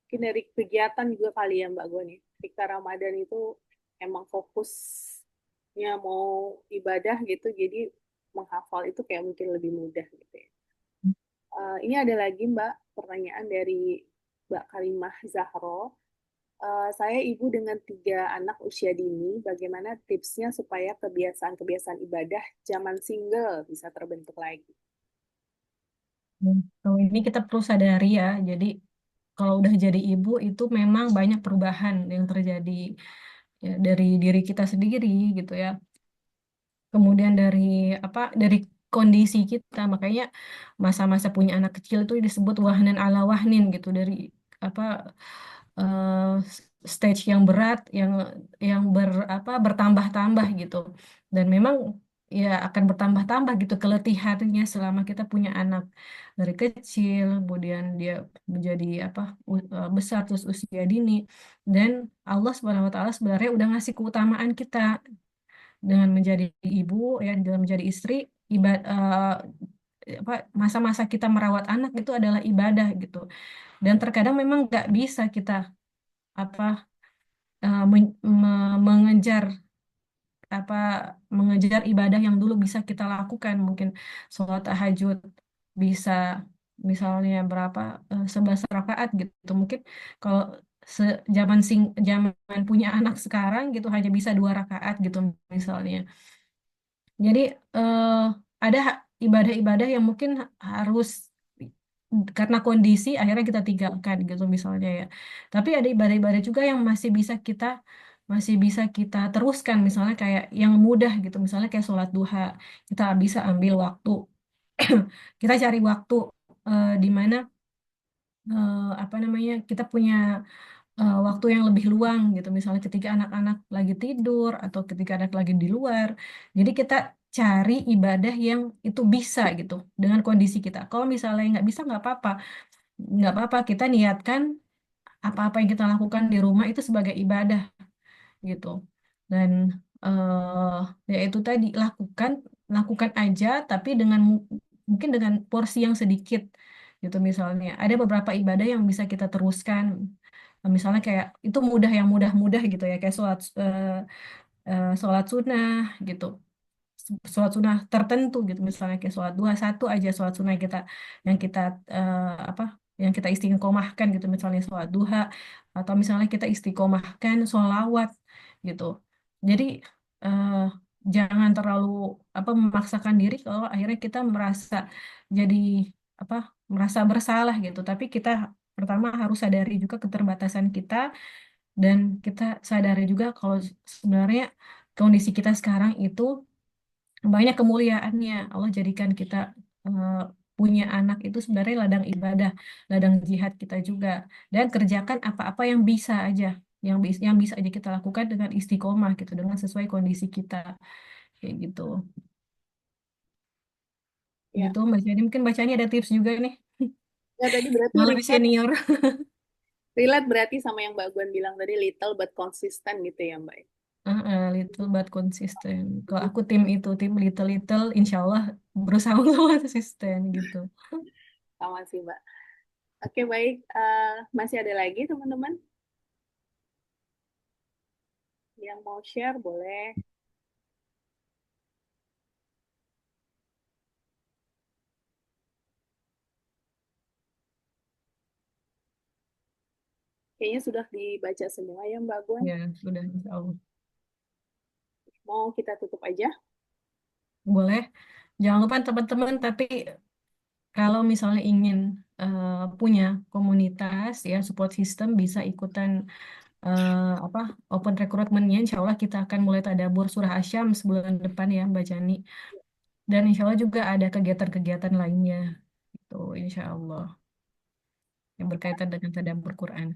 Mungkin dari kegiatan juga kali ya Mbak Gwan ya. Ketika Ramadan itu emang fokusnya mau ibadah gitu, jadi menghafal itu kayak mungkin lebih mudah gitu ya. Ini ada lagi Mbak pertanyaan dari Mbak Karimah Zahro. Saya ibu dengan 3 anak usia dini. Bagaimana tipsnya supaya kebiasaan-kebiasaan ibadah zaman single bisa terbentuk lagi? Kalau ini kita perlu sadari ya, jadi kalau udah jadi ibu itu memang banyak perubahan yang terjadi ya, dari diri kita sendiri gitu ya. Kemudian dari kondisi kita, makanya masa-masa punya anak kecil itu disebut wahnan ala wahnin gitu dari apa stage yang berat yang bertambah-tambah gitu. Dan memang ya akan bertambah-tambah gitu keletihannya selama kita punya anak dari kecil, kemudian dia menjadi besar terus usia dini dan Allah Subhanahu wa taala sebenarnya udah ngasih keutamaan kita dengan menjadi ibu ya dengan menjadi istri masa-masa kita merawat anak itu adalah ibadah gitu dan terkadang memang nggak bisa kita apa mengejar apa mengejar ibadah yang dulu bisa kita lakukan mungkin sholat tahajud bisa misalnya 11 rakaat gitu mungkin kalau zaman punya anak sekarang gitu hanya bisa 2 rakaat gitu misalnya jadi ada ibadah-ibadah yang mungkin harus karena kondisi akhirnya kita tinggalkan gitu misalnya ya. Tapi ada ibadah-ibadah juga yang masih bisa kita teruskan misalnya kayak yang mudah gitu misalnya kayak sholat duha kita bisa ambil waktu kita cari waktu di mana apa namanya kita punya waktu yang lebih luang gitu misalnya ketika anak-anak lagi tidur atau ketika anak lagi di luar jadi kita cari ibadah yang itu bisa gitu dengan kondisi kita kalau misalnya nggak bisa nggak apa-apa kita niatkan apa-apa yang kita lakukan di rumah itu sebagai ibadah gitu dan ya itu tadi lakukan aja tapi mungkin dengan porsi yang sedikit gitu misalnya ada beberapa ibadah yang bisa kita teruskan misalnya kayak itu yang mudah-mudah gitu ya kayak sholat sunnah gitu sholat sunnah tertentu gitu misalnya kayak sholat duha satu aja sholat sunnah yang kita eh, apa yang kita istiqomahkan gitu misalnya sholat duha atau misalnya kita istiqomahkan sholawat gitu jadi eh, jangan terlalu memaksakan diri kalau akhirnya kita merasa jadi apa merasa bersalah gitu tapi kita pertama harus sadari juga keterbatasan kita dan kita sadari juga kalau sebenarnya kondisi kita sekarang itu banyak kemuliaannya. Allah jadikan kita eh, punya anak itu sebenarnya ladang ibadah, ladang jihad kita juga. Dan kerjakan apa-apa yang bisa aja, yang bisa aja kita lakukan dengan istiqomah gitu, dengan sesuai kondisi kita kayak gitu. Ya, Gitu, Mbak Jadi mungkin bacanya ada tips juga nih, ya tadi berarti yang lebih senior. relate berarti sama yang Mbak Gwen bilang tadi little but consistent gitu ya Mbak. Little but consistent. Kalau aku tim itu, tim little, insya Allah berusaha untuk konsisten gitu. Sama sih Mbak. Oke baik, masih ada lagi teman-teman yang mau share boleh. Kayaknya sudah dibaca semua ya Mbak Gwen. Ya, sudah insya Allah. Mau kita tutup aja? Boleh. Jangan lupa teman-teman, tapi kalau misalnya ingin punya komunitas ya support system bisa ikutan apa open recruitment-nya. Insya Allah kita akan mulai tadabbur surah Asyam sebulan depan ya Mbak Jani. Dan insya Allah juga ada kegiatan-kegiatan lainnya. Itu insya Allah yang berkaitan dengan tadabbur Quran.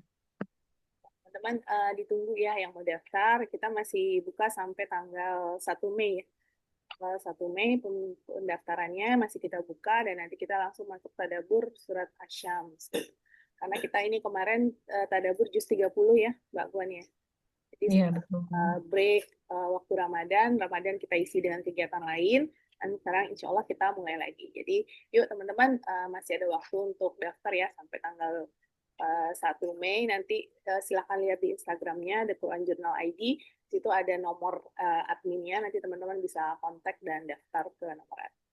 Teman-teman ditunggu ya yang mau daftar. Kita masih buka sampai tanggal 1 Mei ya. Tanggal 1 Mei pendaftarannya masih kita buka dan nanti kita langsung masuk tadabbur surat Asyam. Karena kita ini kemarin tadabbur juz 30 ya, Mbak Gwan ya. Jadi Iya, sempat betul. break waktu Ramadan kita isi dengan kegiatan lain. Dan sekarang insya Allah kita mulai lagi. Jadi yuk teman-teman masih ada waktu untuk daftar ya sampai tanggal 1 Mei. Nanti silahkan lihat di Instagramnya The Quran Journal ID. Di situ ada nomor adminnya. Nanti teman-teman bisa kontak dan daftar ke nomor admin.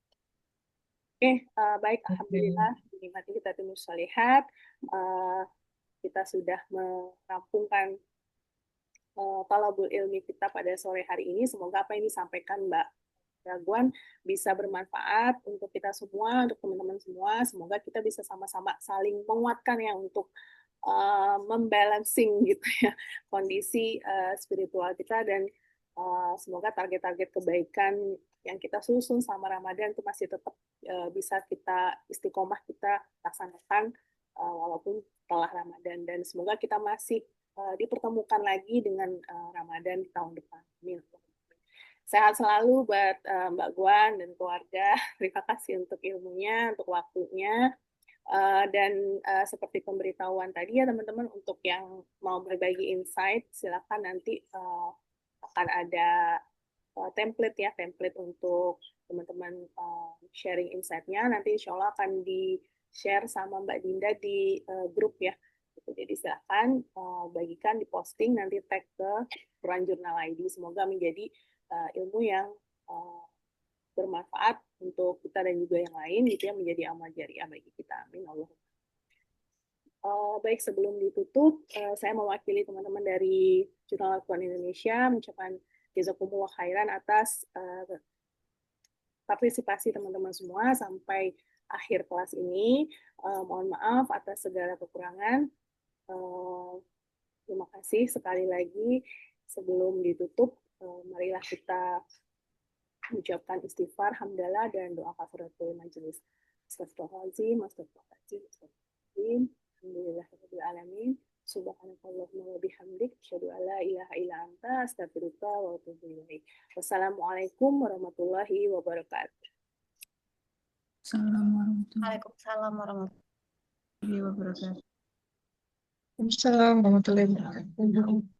Oke, baik. Alhamdulillah. Dinikmati kita timus sholihat. Kita sudah merampungkan talabul ilmi kita pada sore hari ini. Semoga apa yang disampaikan Mbak Gwan bisa bermanfaat untuk kita semua, untuk teman-teman semua. Semoga kita bisa sama-sama saling menguatkan ya untuk membalancing gitu ya kondisi spiritual kita dan semoga target-target kebaikan yang kita susun sama Ramadan itu masih tetap bisa kita istiqomah kita laksanakan walaupun setelah Ramadan dan semoga kita masih dipertemukan lagi dengan Ramadan di tahun depan. Amin. Sehat selalu buat Mbak Gwan dan keluarga. Terima kasih untuk ilmunya, untuk waktunya. Dan seperti pemberitahuan tadi ya teman-teman, untuk yang mau berbagi insight, silakan nanti akan ada template ya, template untuk teman-teman sharing insight-nya. Nanti insya Allah akan di-share sama Mbak Dinda di grup ya. Jadi silakan bagikan, diposting, nanti tag ke Quran Journal ID. Semoga menjadi ilmu yang bermanfaat untuk kita dan juga yang lain gitu ya, menjadi amal jariah bagi kita. Amin. Allah. Baik, sebelum ditutup, saya mewakili teman-teman dari Jurnal Al-Quran Indonesia mengucapkan jazakumullah khairan atas partisipasi teman-teman semua sampai akhir kelas ini. Mohon maaf atas segala kekurangan. Terima kasih sekali lagi. Sebelum ditutup, marilah kita mengucapkan istighfar, hamdalah, dan doa kafaratul majelis. Astagfirullahaladzim, astagfirullahaladzim, astagfirullahaladzim. Alhamdulillahirabbil alamin. Subhanakallahumma wa bihamdik, asyhadu an la ilaha illa anta, astaghfiruka wa atubu ilaik. Wassalamualaikum warahmatullahi wabarakatuh. Assalamualaikum Waalaikumsalam warahmatullahi wabarakatuh. Assalamualaikum warahmatullahi wabarakatuh.